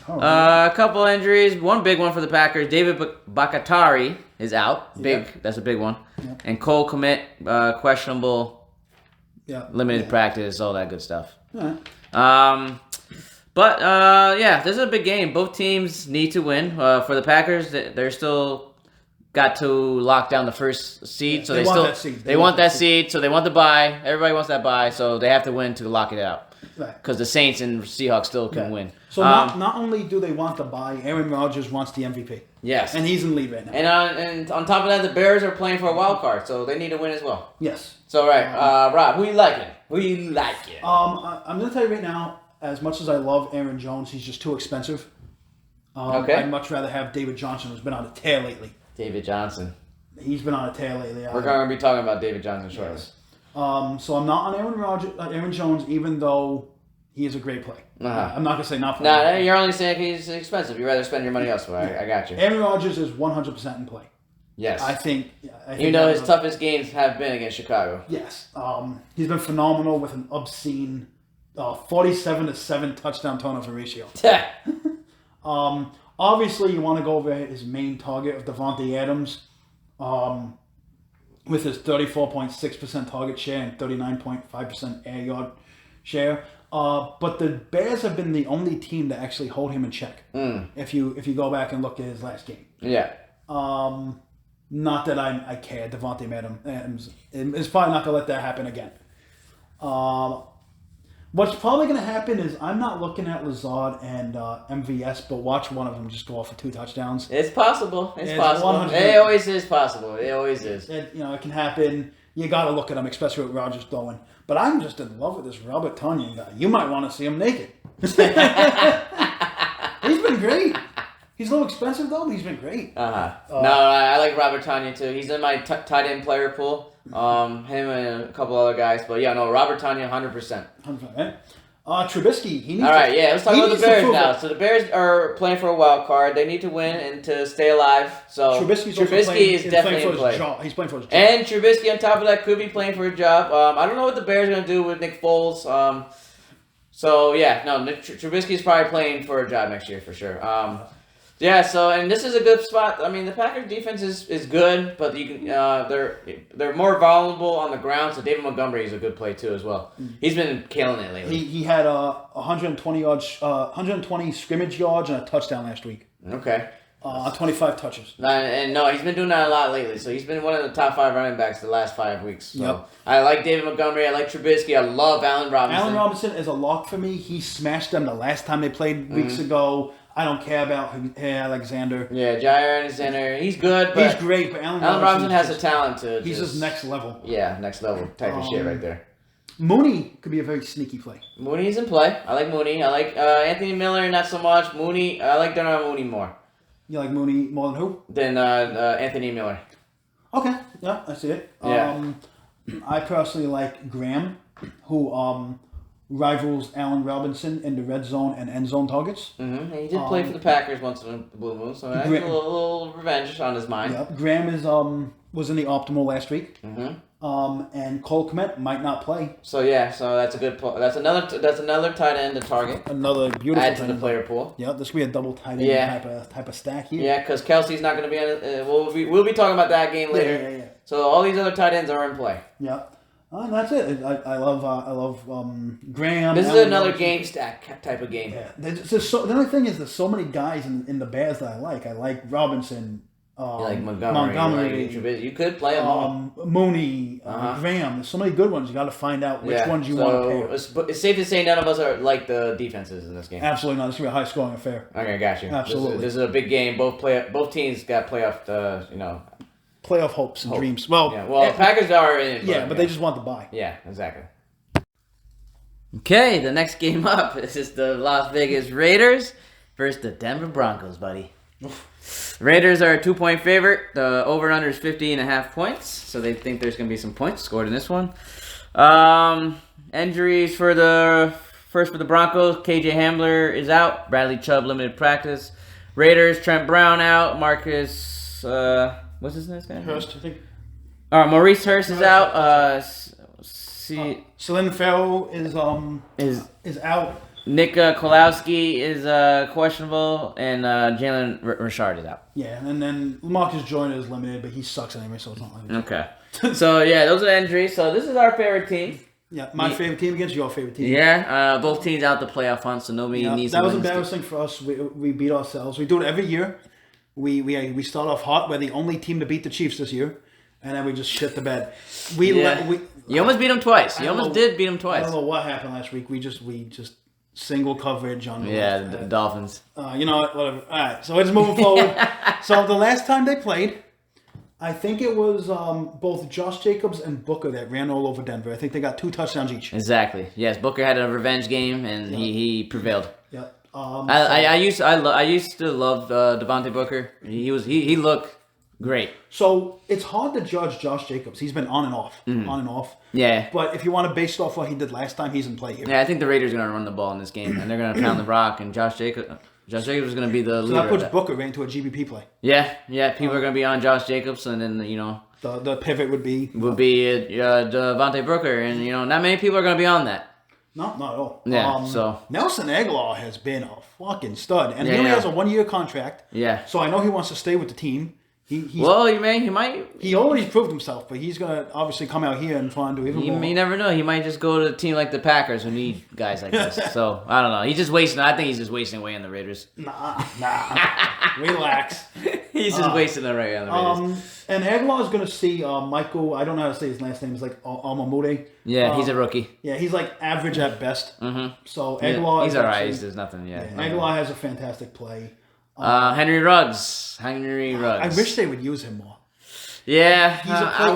A couple injuries. One big one for the Packers. David Bakatari is out. That's a big one. Yep. And Cole Kmet, questionable, limited practice, all that good stuff. All right. This is a big game. Both teams need to win. For the Packers, they're still got to lock down the first seed, so they want that seed, so they want the bye. Everybody wants that bye, so they have to win to lock it out. Because the Saints and Seahawks still can win. So not only do they want the bye, Aaron Rodgers wants the MVP. Yes, and he's in the lead right now. And on top of that, the Bears are playing for a wild card, so they need to win as well. Yes. So Rob, who you liking? I'm going to tell you right now. As much as I love Aaron Jones, he's just too expensive. I'd much rather have David Johnson, who's been on a tear lately. David Johnson. He's been on a tear lately. We're going to be talking about David Johnson shortly. Yes. So I'm not on Aaron Jones, even though he is a great play. I'm not going to say not for him. No, you're only saying he's expensive. You'd rather spend your money elsewhere. I got you. Aaron Rodgers is 100% in play. Yes. I think his toughest games have been against Chicago. Yes. He's been phenomenal with an obscene 47-7 touchdown turnover ratio. Obviously, you want to go over his main target of Devontae Adams with his 34.6% target share and 39.5% air yard share. But the Bears have been the only team to actually hold him in check. If you go back and look at his last game. Yeah. Not that I care. Devontae Adams is probably not going to let that happen again. What's probably going to happen is I'm not looking at Lazard and MVS, but watch one of them just go off for 2 touchdowns. It's possible. It's possible. It always is possible. It always is. It can happen. You got to look at him, especially with Rodgers throwing. But I'm just in love with this Robert Tonyan guy. You might want to see him naked. He's been great. He's a little expensive, though, but he's been great. No, I like Robert Tonyan, too. He's in my tight end player pool. Him and a couple other guys. But, Robert Tonyan, 100%. 100%. Trubisky, he needs let's talk about the Bears now. So the Bears are playing for a wild card. They need to win and to stay alive. So Trubisky is definitely in play. He's playing for his job. And Trubisky, on top of that, could be playing for a job. I don't know what the Bears are going to do with Nick Foles. Trubisky is probably playing for a job next year for sure. And this is a good spot. I mean, the Packers defense is good, but you can they're more vulnerable on the ground. So David Montgomery is a good play too as well. He's been killing it lately. He had 120 scrimmage yards and a touchdown last week. Okay. 25 touches. He's been doing that a lot lately. So he's been one of the top 5 running backs the last 5 weeks. So I like David Montgomery. I like Trubisky. I love Allen Robinson. Allen Robinson is a lock for me. He smashed them the last time they played weeks ago. I don't care about Alexander. Yeah, Jair Alexander. He's good, but he's great. But Allen Robinson has the talent to. He's just next level. Yeah, next level type of shit right there. Mooney could be a very sneaky play. Mooney's in play. I like Mooney. I like Anthony Miller, not so much. Mooney, I like Darnell Mooney more. You like Mooney more than who? Than Anthony Miller. Okay, yeah, I see it. Yeah. I personally like Graham, who rivals Allen Robinson in the red zone and end zone targets. Mm-hmm. He did play for the Packers once in a blue moon, so that's a little revenge on his mind. Yeah, Graham is was in the optimal last week. Mm-hmm. And Cole Kmet might not play. So that's a good. That's another tight end to target. Another beautiful. Add to the player pool. Yeah, this will be a double tight end type of stack here. Yeah, because Kelsey's not going to be on. We'll be talking about that game later. Yeah. So all these other tight ends are in play. Yeah. And that's it. I love Graham. This is Allen another Robinson. game stack type of game. Yeah. The only thing is, there's so many guys in the Bears that I like. I like Robinson. You like Montgomery. You could play them all. Mooney, Graham. There's so many good ones. You got to find out which ones you want to pair. It's safe to say none of us are like the defenses in this game. Absolutely not. This will be a high scoring affair. Okay, got you. Absolutely. This is a big game. Both teams got playoff. Playoff hopes and dreams. Well, Packers are in. But they just want the bye. Yeah, exactly. Okay, the next game up is the Las Vegas Raiders versus the Denver Broncos, buddy. Raiders are a 2-point favorite. The over-under is 50.5 points, so they think there's going to be some points scored in this one. Injuries for the Broncos. KJ Hamler is out. Bradley Chubb limited practice. Raiders, Trent Brown out. Marcus, what's his name? Hurst, I think. Maurice Hurst is out. Celine Farrell is out. Nick Kolowski is questionable, and Jalen Richard is out. Yeah, and then Lamarcus Joyner is limited, but he sucks anyway, so it's not like Okay. So, those are the injuries. So, this is our favorite team. Yeah, my favorite team against your favorite team. Yeah, both teams out the playoff hunt, so nobody needs to That was embarrassing for us. We beat ourselves. We do it every year. We start off hot. We're the only team to beat the Chiefs this year, and then we just shit the bed. You almost beat them twice. You almost did beat them twice. I don't know what happened last week. We just single coverage on the Dolphins. You know what? Whatever. All right, so we're just moving forward. So the last time they played, I think it was both Josh Jacobs and Booker that ran all over Denver. I think they got 2 touchdowns each. Exactly. Yes, Booker had a revenge game, and he prevailed. Yeah. I used to love Devontae Booker. He looked great. So it's hard to judge Josh Jacobs. He's been on and off. Yeah. But if you want to base it off what he did last time, he's in play here. Yeah, I think the Raiders are going to run the ball in this game, and they're going to pound the rock, and Josh Jacobs is going to be the leader. So that puts Booker right into a GBP play. Yeah. People are going to be on Josh Jacobs, and then, the pivot would be Devontae Booker, and, not many people are going to be on that. No, not at all. Yeah, so Nelson Aguilar has been a fucking stud, and he only has a 1-year contract. Yeah. So I know he wants to stay with the team. He might. He already proved himself, but he's gonna obviously come out here and try and do even more. You never know. He might just go to a team like the Packers who need guys like this. So I don't know. He's just wasting. I think he's just wasting away on the Raiders. Nah. Relax. He's just wasting away on the Raiders. And Aguilar is gonna see Michael. I don't know how to say his last name. It's like Almamude. Yeah, he's a rookie. Yeah, he's like average at best. Mm-hmm. So Aguilar, he's alright. There's nothing. Yeah. Aguilar has a fantastic play. Henry Ruggs. I wish they would use him more. Yeah, I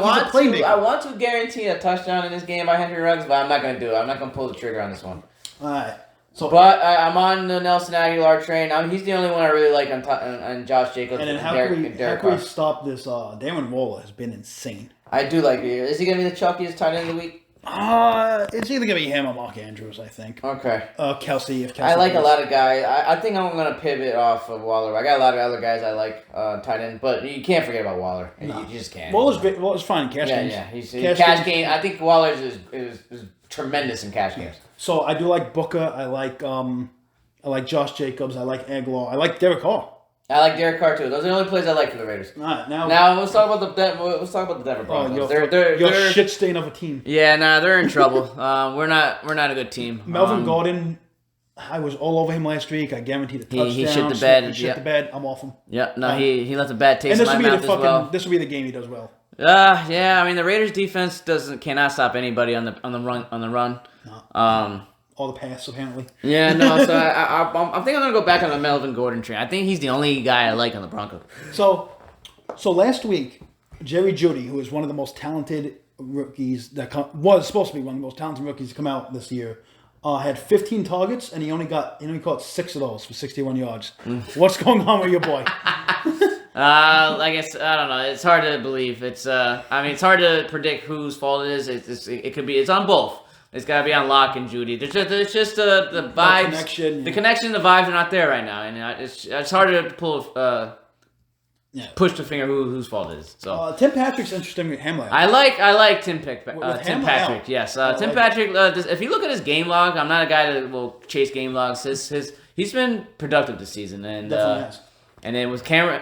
want to guarantee a touchdown in this game by Henry Ruggs, but I'm not going to do it. I'm not going to pull the trigger on this one. All right. But I'm on the Nelson Aguilar train. He's the only one I really like on Josh Jacobs. And then how can we stop this? Darren Waller has been insane. I do like it. Is he going to be the chalkiest tight end of the week? It's either going to be him or Mark Andrews, I think. Okay. Kelsey, if Kelsey I like a lot of guys. I think I'm going to pivot off of Waller. I got a lot of other guys I like tight end, but you can't forget about Waller. No. You just can't. Waller's fine in cash games. Yeah. He's cash game. I think Waller is tremendous in cash games. So I do like Booker. I like Josh Jacobs. I like Aguilar. I like Derek Carr. I like Derek Carr too. Those are the only plays I like for the Raiders. Now let's talk about the Denver Broncos. They're shit stain of a team. Yeah, they're in trouble. We're not a good team. Melvin Gordon, I was all over him last week. I guaranteed a touchdown. He shit the bed. He shit the bed. I'm off him. Yeah, he left a bad taste in my mouth as well. This will be the game he does well. Yeah. I mean, the Raiders defense cannot stop anybody on the run. No. All the pass, apparently. Yeah, no, so I think I'm going to go back on the Melvin Gordon train. I think he's the only guy I like on the Broncos. So last week, Jerry Jeudy, who is one of the most talented rookies that was supposed to be one of the most talented rookies to come out this year. Had 15 targets, and he only caught 6 of those for 61 yards. What's going on with your boy? I guess I don't know. It's hard to believe. It's it's hard to predict whose fault it is. It could be. It's on both. It's got to be on Locke and Judy. There's just the vibes. Connection, the connection, the vibes are not there right now, and it's hard to pull push the finger whose fault it is. So Tim Patrick's interesting with Hamler. I like Tim Patrick. Hamler Yes, Tim Patrick. If you look at his game log, I'm not a guy that will chase game logs. He's been productive this season, and and then with Hammer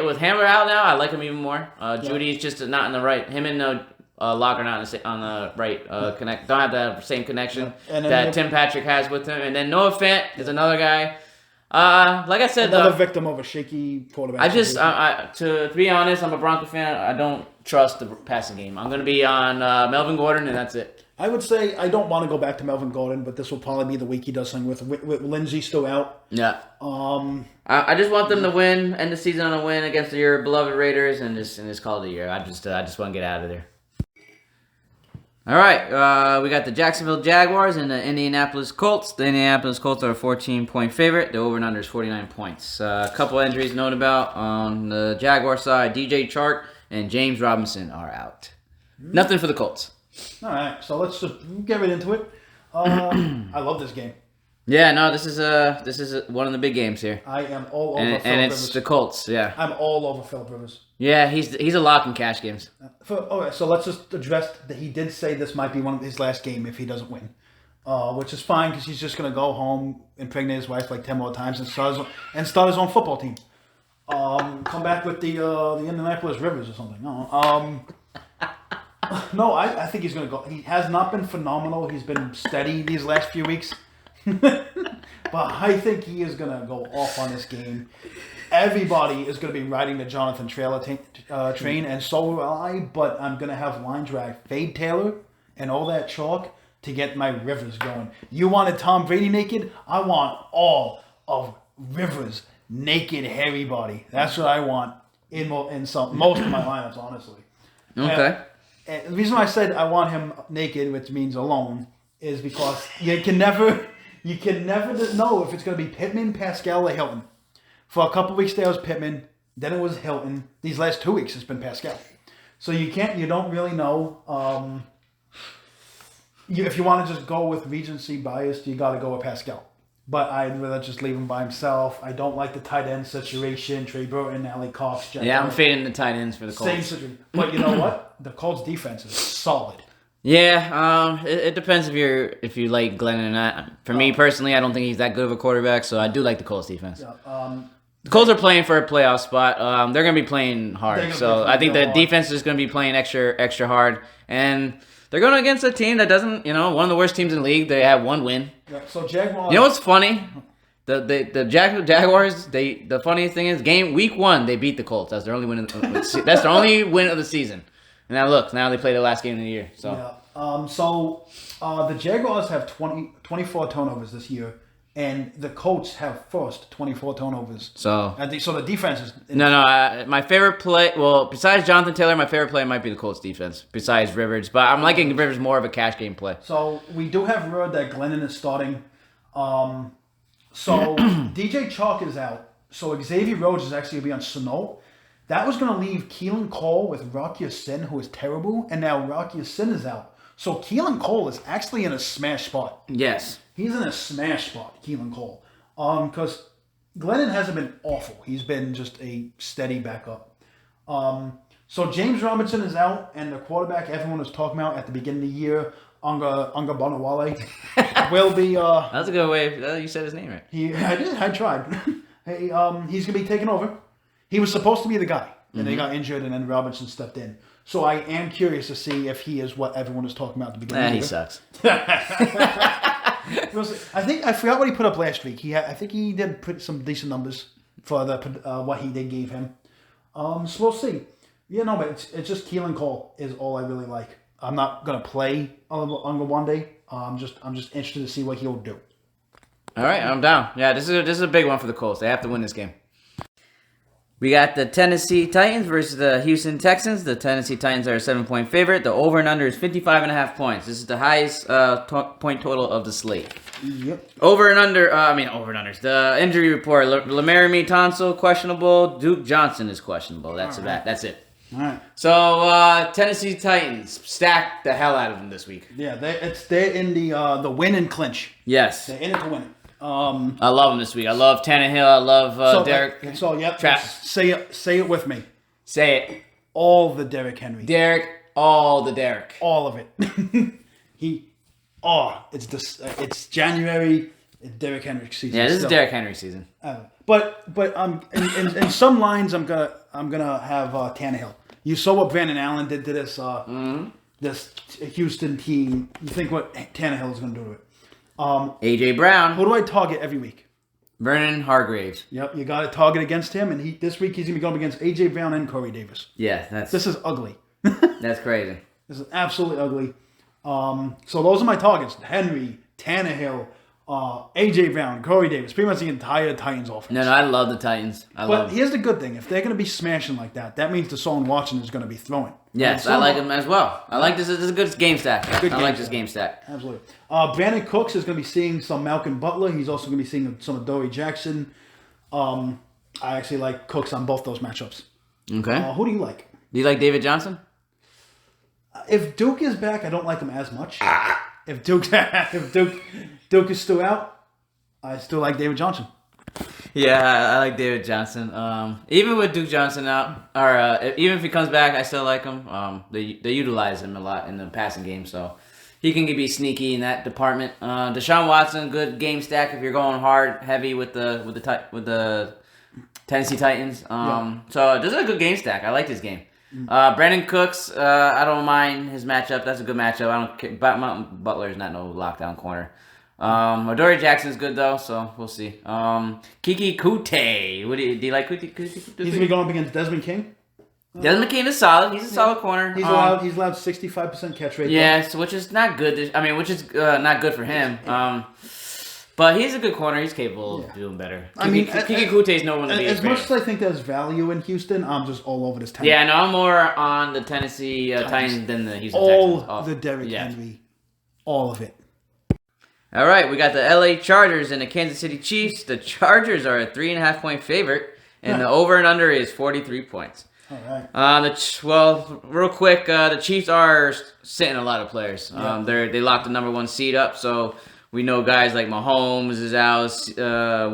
with Hammer out now, I like him even more. Judy's just not in the right. Him and Locke are not on the right connect. Don't have the same connection that Tim Patrick has with him. And then Noah Fant is another guy. Like I said, another victim of a shaky quarterback. To be honest, I'm a Bronco fan. I don't trust the passing game. I'm going to be on Melvin Gordon, and that's it. I would say I don't want to go back to Melvin Gordon, but this will probably be the week he does something with Lindsey still out. Yeah. I just want them to win, end the season on a win against your beloved Raiders, and just call it a year. I just want to get out of there. All right, we got the Jacksonville Jaguars and the Indianapolis Colts. The Indianapolis Colts are a 14-point favorite. The over and under is 49 points. A couple injuries known about on the Jaguar side. DJ Chark and James Robinson are out. Nothing for the Colts. All right, so let's just get right into it. I love this game. Yeah, no, this is one of the big games here. I am all over Phillip and it's Rivers. the Colts. Yeah, I'm all over Phillip Rivers. Yeah, he's a lock in cash games. Okay, so let's just address that he did say this might be one of his last game if he doesn't win, which is fine because he's just gonna go home, impregnate his wife like 10 more times, and start his own football team. Come back with the Indianapolis Rivers or something. No, I think he's gonna go. He has not been phenomenal. He's been steady these last few weeks. But I think he is going to go off on this game. Everybody is going to be riding the Jonathan Taylor train, and so will I, but I'm going to have line drag Fade Taylor and all that chalk to get my Rivers going. You wanted Tom Brady naked? I want all of Rivers naked, hairy body. That's what I want in most of my lineups, honestly. Okay. And the reason why I said I want him naked, which means alone, is because you can never know if it's going to be Pittman, Pascal, or Hilton. For a couple weeks there was Pittman, then it was Hilton. These last 2 weeks it's been Pascal. So you don't really know. If you want to just go with recency bias, you got to go with Pascal. But I'd rather just leave him by himself. I don't like the tight end situation. Trey Burton, Ali Cox, Jack. Yeah, I'm fading the tight ends for the Colts. Same situation. But you know what? The Colts defense is solid. Yeah, it depends if you like Glennon or not. For me personally, I don't think he's that good of a quarterback, so I do like the Colts defense. Yeah, the Colts are playing for a playoff spot. They're going to be playing hard, so I think the defense is going to be playing extra hard, and they're going against a team that doesn't, one of the worst teams in the league. They have one win. Yeah, so Jaguars. You know what's funny? The Jaguars. The funniest thing is week 1 they beat the Colts. That's their only win. That's their only win of the season. And now they play the last game of the year. So the Jaguars have 24 turnovers this year, and the Colts have first 24 turnovers. So the defense is my favorite play. Well, besides Jonathan Taylor, my favorite play might be the Colts defense. Besides Rivers, but I'm liking Rivers more of a cash game play. So we do have word that Glennon is starting. So DJ Chalk is out. So Xavier Rhodes is actually going to be on Sano. That was going to leave Keelan Cole with Rocky Sin, who is terrible, and now Rocky Sin is out. So Keelan Cole is actually in a smash spot. Yes. He's in a smash spot, Keelan Cole. Because Glennon hasn't been awful. He's been just a steady backup. So James Robinson is out, and the quarterback everyone was talking about at the beginning of the year, Unga Bonawale, will be... That's a good way. You said his name right. I did. I tried. He's going to be taking over. He was supposed to be the guy, and they got injured, and then Robinson stepped in. So I am curious to see if he is what everyone was talking about at the beginning of the year. He sucks. I forgot what he put up last week. I think he did put some decent numbers for what he did gave him. So we'll see. Yeah, no, but it's just Keelan Cole is all I really like. I'm not gonna play on one day. I'm just interested to see what he'll do. All right, I'm down. Yeah, this is a big one for the Colts. They have to win this game. We got the Tennessee Titans versus the Houston Texans. The Tennessee Titans are a 7-point favorite. The over and under is 55.5 points. This is the highest point total of the slate. Yep. Over and unders. The injury report: Lamarimi Tonsil questionable. Duke Johnson is questionable. That's right. That's it. All right. So Tennessee Titans stacked the hell out of them this week. Yeah, they're in the win and clinch. Yes. They're in it to win it. I love them this week. I love Tannehill. I love Derek. So yep. Travis. Say it with me. Say it. All the Derrick Henry. All the Derek. All of it. It's January. It's Derrick Henry season. Yeah, this is Derrick Henry season. But in some lines I'm gonna have Tannehill. You saw what Brandon Allen did to this Houston team. You think what Tannehill is gonna do to it? AJ Brown. Who do I target every week? Vernon Hargraves. Yep, you got to target against him, and this week he's gonna be going against AJ Brown and Corey Davis. Yeah, this is ugly. That's crazy. This is absolutely ugly. So those are my targets: Henry, Tannehill, AJ Brown, Corey Davis, pretty much the entire Titans offense. No, I love the Titans. But here's the good thing: if they're going to be smashing like that, that means Deshaun Watson is going to be throwing. Yes, I like him as well. I like this. This is a good game stack. I like this game stack. Absolutely. Brandon Cooks is going to be seeing some Malcolm Butler. He's also going to be seeing some of Dory Jackson. I actually like Cooks on both those matchups. Okay. Who do you like? Do you like David Johnson? If Duke is back, I don't like him as much. If Duke is still out, I still like David Johnson. Yeah, I like David Johnson. Even with Duke Johnson out, or even if he comes back, I still like him. They utilize him a lot in the passing game, so he can be sneaky in that department. Deshaun Watson, good game stack if you're going hard, heavy with the Tennessee Titans. So this is a good game stack. I like this game. Brandon Cooks, I don't mind his matchup. That's a good matchup. I don't care. Mountain Butler is not no lockdown corner. Adoree Jackson's good though, so we'll see. Kiki Kute. Do you like Kute? He's gonna be going up against Desmond King. Desmond King is solid. He's a solid corner. He's allowed 65% catch rate. Yes, which is not good. Which is not good for him. But he's a good corner. He's capable of doing better. Kiki Kute's no one to be as much as I think there's value in Houston, I'm just all over this Tennessee. Yeah, no, I'm more on the Tennessee Titans than the Houston Texans. All the Derrick Henry. All of it. All right, we got the LA Chargers and the Kansas City Chiefs. The Chargers are a 3.5-point favorite, and the over and under is 43 points. All right. Real quick, the Chiefs are sitting a lot of players. They locked the number 1 seed up, so we know guys like Mahomes is out,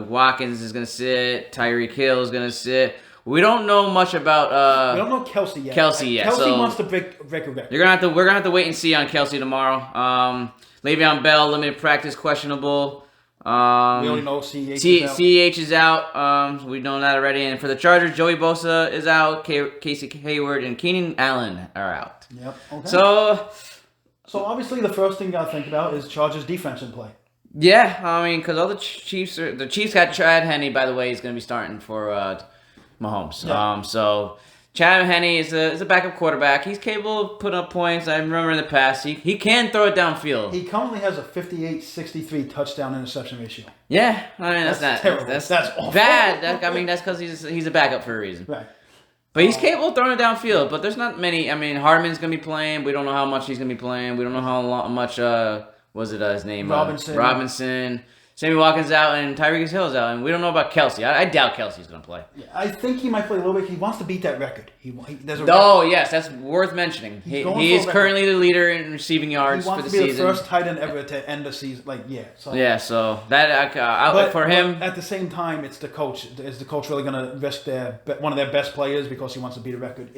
Watkins is going to sit, Tyreek Hill is going to sit. We don't know much about. We don't know Kelsey yet. Kelsey wants to break a record. We're gonna have to wait and see on Kelsey tomorrow. Le'Veon Bell, limited practice, questionable. We only know CEH is out. We know that already. And for the Chargers, Joey Bosa is out. Casey Hayward and Keenan Allen are out. Yep. Okay. So obviously the first thing you gotta think about is Chargers defense in play. Yeah, because all the Chiefs got Chad Henne, by the way, he's gonna be starting for Mahomes. Yeah. So Chad Henne is a backup quarterback. He's capable of putting up points. I remember in the past, he can throw it downfield. He currently has a 58-63 touchdown interception ratio. Yeah, that's not terrible. That's awful. Bad. That's because he's a backup for a reason. Right. But he's capable of throwing it downfield. But there's not many. Hardman's gonna be playing. We don't know how much he's gonna be playing. We don't know how much. His name? Robinson. Sammy Watkins out and Tyreek Hill's out, and we don't know about Kelsey. I doubt Kelsey's going to play. Yeah, I think he might play a little bit. He wants to beat that record. Yes, that's worth mentioning. He is currently the leader in receiving yards for the season. He wants to be the first tight end ever to end the season. So that for him. At the same time, it's the coach. Is the coach really going to risk one of their best players because he wants to beat a record?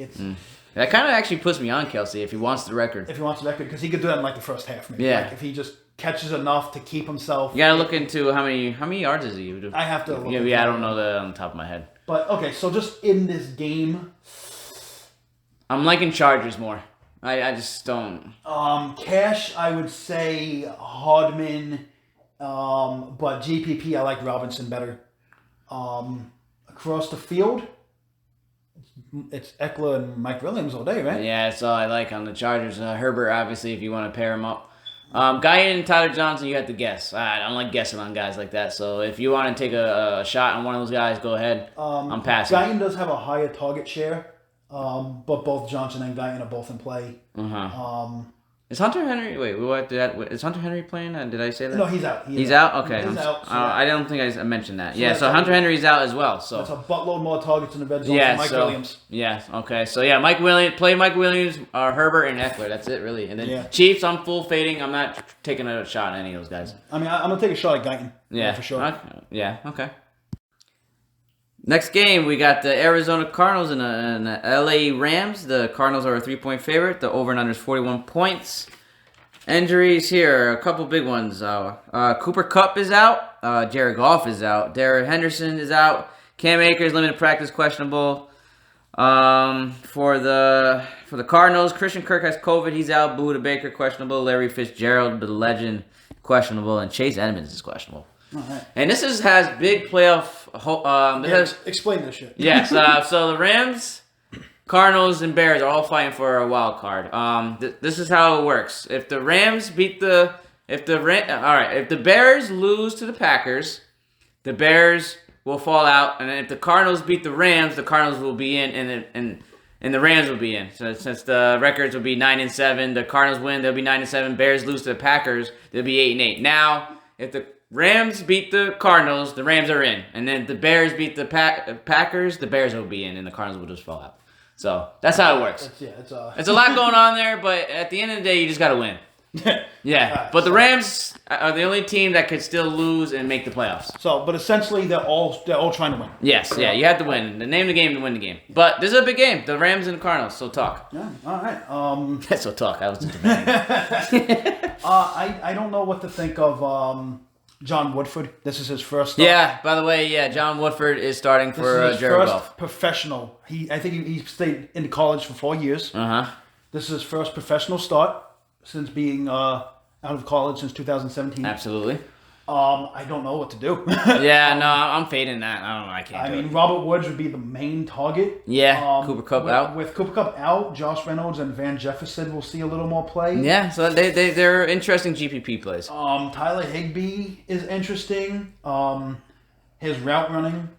That kind of actually puts me on Kelsey if he wants the record. Because he could do that in the first half. Maybe. Yeah. If he just catches enough to keep himself. You gotta look into how many yards is he? I have to look. Yeah, I don't know that on the top of my head. But okay, so just in this game, I'm liking Chargers more. I just don't. Cash, I would say Hardman, but GPP, I like Robinson better. Across the field, it's Eckler and Mike Williams all day, right? Yeah, that's all I like on the Chargers. Herbert, obviously, if you want to pair him up. Guyton and Tyler Johnson, you have to guess. I don't like guessing on guys like that. So if you want to take a shot on one of those guys, go ahead. I'm passing. Guyton does have a higher target share, but both Johnson and Guyton are both in play. Is Hunter Henry? Wait, what? Is Hunter Henry playing? Did I say that? No, he's out. He's out. Okay, He's out. So I don't think I mentioned that. So Yeah, so Hunter Henry's out as well. So that's a buttload more targets in the red zone yeah, than Mike Williams. Yeah. Okay. So yeah, Mike Williams, Herbert, and Eckler. That's it, really. And then Chiefs, I'm full fading. I'm not taking a shot on any of those guys. I mean, I'm gonna take a shot at Guyton. Yeah, for sure. Yeah. Okay. Next game, we got the Arizona Cardinals and the LA Rams. The Cardinals are a 3-point favorite. The over and under is 41 points. Injuries here, a couple big ones. Cooper Kupp is out. Jared Goff is out. Derek Henderson is out. Cam Akers, limited practice, questionable. For the Cardinals, Christian Kirk has COVID. He's out. Buda Baker, questionable. Larry Fitzgerald, the legend, questionable. And Chase Edmonds is questionable. All right. And this has big playoff. Explain this shit. Yes. So the Rams, Cardinals, and Bears are all fighting for a wild card. This is how it works. If the Rams beat if the Bears lose to the Packers, the Bears will fall out, and then if the Cardinals beat the Rams will be in, and the Rams will be in. So since the records will be 9-7, the Cardinals win, they'll be 9-7. Bears lose to the Packers, they'll be 8-8. Now, if the Rams beat the Cardinals, the Rams are in, and then if the Bears beat the Packers, the Bears will be in, and the Cardinals will just fall out. So that's how it works. It's a lot going on there, but at the end of the day, you just got to win. Yeah, but the Rams are the only team that could still lose and make the playoffs. So, but essentially, they're all trying to win. Yes, yeah, you have to win. Name the game to win the game. But this is a big game. The Rams and the Cardinals. So talk. Yeah. All right. So talk. I was just demanding. I don't know what to think of John Woodford. This is his first start. Yeah. By the way, John Woodford is starting for Jared Goff. Professional. I think he stayed in college for 4 years. This is his first professional start since being out of college since 2017. Absolutely. I don't know what to do. Yeah, no, I'm fading that. I don't know. I can't. I mean, Robert Woods would be the main target. Yeah, Cooper Kupp out. With Cooper Kupp out, Josh Reynolds and Van Jefferson will see a little more play. Yeah, so they're interesting GPP plays. Tyler Higbee is interesting. His route running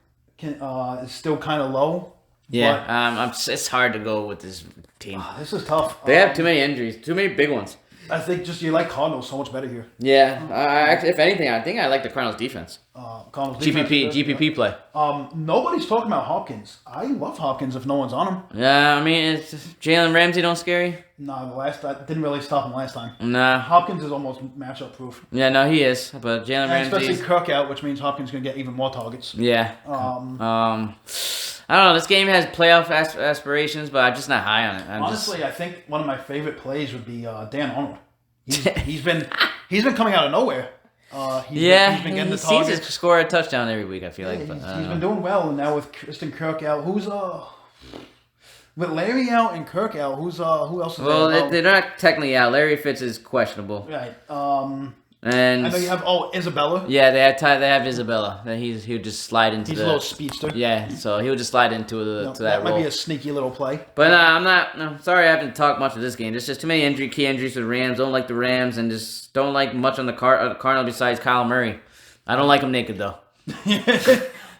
is still kind of low. Yeah, it's hard to go with this team. This is tough. They have too many injuries, too many big ones. I think just you like Cardinals so much better here. Yeah, if anything, I think I like the Cardinals defense. Cardinals GPP play. Nobody's talking about Hopkins. I love Hopkins if no one's on him. Yeah, I mean, it's Jalen Ramsey don't scare you? No, I didn't really stop him last time. Nah. Hopkins is almost matchup proof. Yeah, no, he is. But Jalen Ramsey, especially Kirk out, which means Hopkins going to get even more targets. Yeah. I don't know. This game has playoff aspirations, but I'm just not high on it. Honestly, I think one of my favorite plays would be Dan Arnold. He's been coming out of nowhere. He's been getting the targets. He seems to score a touchdown every week. I feel like he's been doing well, and now with Christian Kirk out, with Larry out and Kirk out, who else is well, there? They're not technically out. Larry Fitz is questionable. Right. And I know you have Isabella. Yeah, they have Isabella. He would just slide into. He's a little speedster. Yeah, so he would just slide into to that might role. be a sneaky little play. But I'm not. No, sorry, I haven't talked much of this game. There's just too many key injuries to the Rams. Don't like the Rams, and just don't like much on the Cardinals besides Kyle Murray. I don't like him naked though.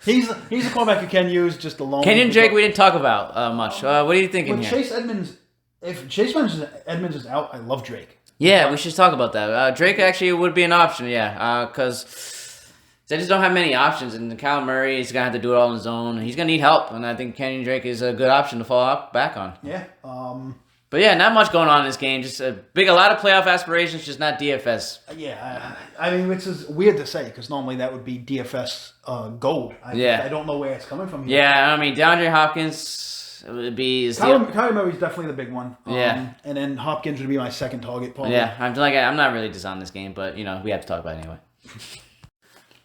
He's a quarterback you can use just alone. Kenyon Drake, we didn't talk about much. What are you thinking here? If Chase Edmonds is out, I love Drake. Yeah, we should talk about that. Drake actually would be an option, because they just don't have many options. And Kyle Murray is going to have to do it all on his own. He's going to need help, and I think Kenyon Drake is a good option to fall back on. Yeah. But yeah, not much going on in this game. Just a lot of playoff aspirations, just not DFS. Yeah, I mean, which is weird to say because normally that would be DFS gold. I don't know where it's coming from here. Yeah, I mean, DeAndre Hopkins would be... Kyler Murray's definitely the big one. Yeah. And then Hopkins would be my second target. Probably. Yeah, I'm not really just on this game, but, we have to talk about it anyway.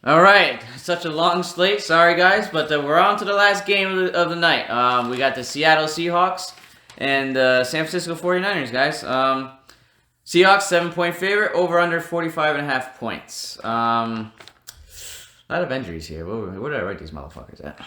All right, such a long slate. Sorry, guys, but we're on to the last game of the night. We got the Seattle Seahawks and San Francisco 49ers, guys. Seahawks, 7-point favorite, over under 45.5 points. A lot of injuries here. Where did I write these motherfuckers at?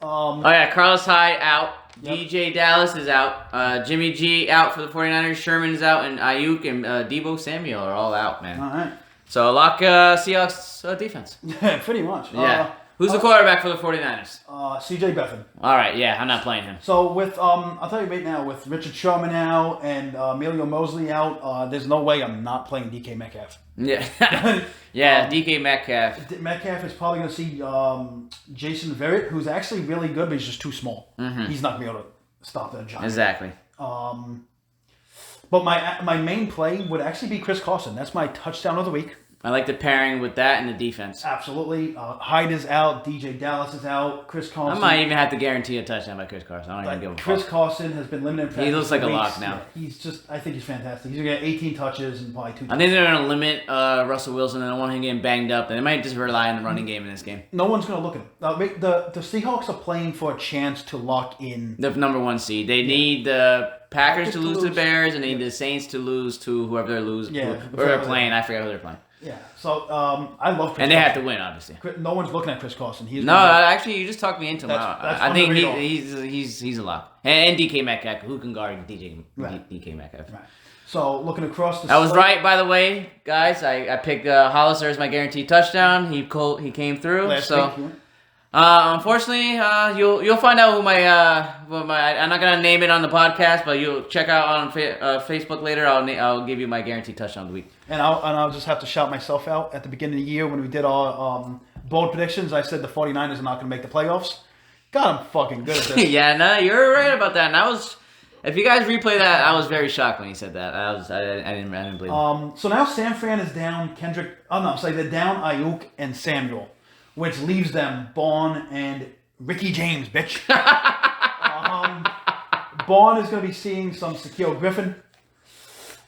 Oh, yeah, Carlos Hyde out. Yep. DJ Dallas is out. Jimmy G out for the 49ers. Sherman is out. And Ayuk and Deebo Samuel are all out, man. All right. So lock Seahawks defense. Yeah, pretty much. Yeah. Who's the quarterback for the 49ers? CJ Beathard. All right, yeah, I'm not playing him. So with I'll tell you right now, with Richard Sherman out and Emilio Mosley out, there's no way I'm not playing DK Metcalf. Yeah. Yeah, DK Metcalf. Metcalf is probably going to see Jason Verrett, who's actually really good, but he's just too small. Mm-hmm. He's not going to be able to stop that giant. Exactly. But my main play would actually be Chris Carson. That's my touchdown of the week. I like the pairing with that and the defense. Absolutely. Hyde is out. DJ Dallas is out. Chris Carson. I might even have to guarantee a touchdown by Chris Carson. I don't even give a fuck. Chris Carson has been limited in practice. He looks like a weeks. lock now. Yeah, I think he's fantastic. He's going to get 18 touches and probably 2 I think they're going to limit Russell Wilson. I don't want him getting banged up. They might just rely on the running game in this game. No one's going to look at him. The Seahawks are playing for a chance to lock in The number 1 seed. They need the Packers to lose to the Bears, and they need the Saints to lose to whoever they're losing. Yeah, whoever they're playing. I forgot who they're playing. Yeah, so I love Chris And they Carson. have to win, obviously. No one's looking at Chris Carson. Actually, you just talked me into him. That's I think unreal. he's a lock. And DK Metcalf, who can guard DK Metcalf? Right. So looking across the I was right, by the way, guys. I picked Hollister as my guaranteed touchdown. He came through. Last so. week, Unfortunately, you'll find out who I'm not gonna name it on the podcast, but you'll check out on Facebook later. I'll give you my guaranteed touchdown of the week. And I'll just have to shout myself out at the beginning of the year when we did our bold predictions. I said the 49ers are not going to make the playoffs. God, I'm fucking good at this. Yeah, no, you're right about that. And if you guys replay that, I was very shocked when you said that. I didn't believe it. So now San Fran is down Kendrick. Oh no, they're down Ayuk and Samuel, which leaves them Bourne and Ricky James, bitch. Bourne is going to be seeing some Shaquille Griffin.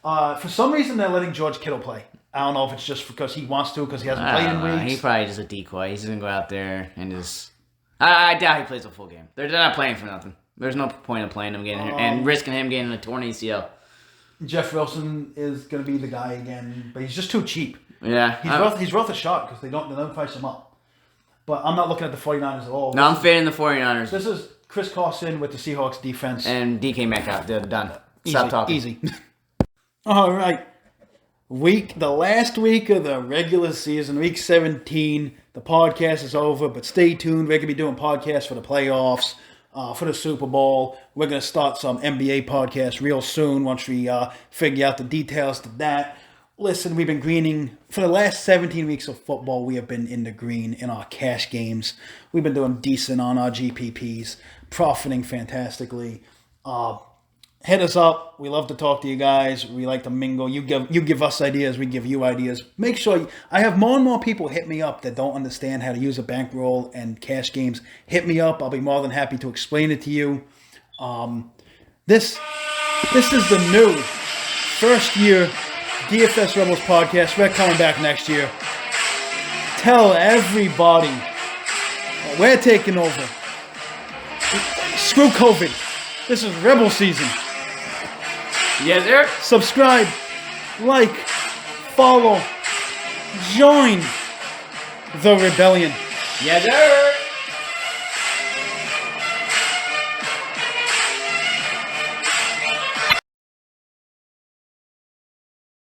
For some reason, they're letting George Kittle play. I don't know if it's just because he wants to, because he hasn't played in weeks. He's probably just a decoy. He's going to go out there and just... I doubt he plays a full game. They're not playing for nothing. There's no point in playing him and risking him getting a torn ACL. Jeff Wilson is going to be the guy again, but he's just too cheap. Yeah. He's worth a shot because they don't price him up. But I'm not looking at the 49ers at all. No, I'm fading the 49ers. This is Chris Carson with the Seahawks defense. And DK Metcalf. They're done. Stop talking. Easy. All right. The last week of the regular season, week 17. The podcast is over, but stay tuned. We're going to be doing podcasts for the playoffs, for the Super Bowl. We're going to start some NBA podcasts real soon once we figure out the details to that. Listen, we've been greening. For the last 17 weeks of football, we have been in the green in our cash games. We've been doing decent on our GPPs, profiting fantastically. Hit us up. We love to talk to you guys. We like to mingle. You give us ideas. We give you ideas. Make sure I have more and more people hit me up that don't understand how to use a bankroll and cash games. Hit me up. I'll be more than happy to explain it to you. This is the new first year DFS Rebels podcast. We're coming back next year. Tell everybody we're taking over. Screw COVID. This is Rebel season. Yes, sir. Subscribe, like, follow, join the rebellion. Yes, sir.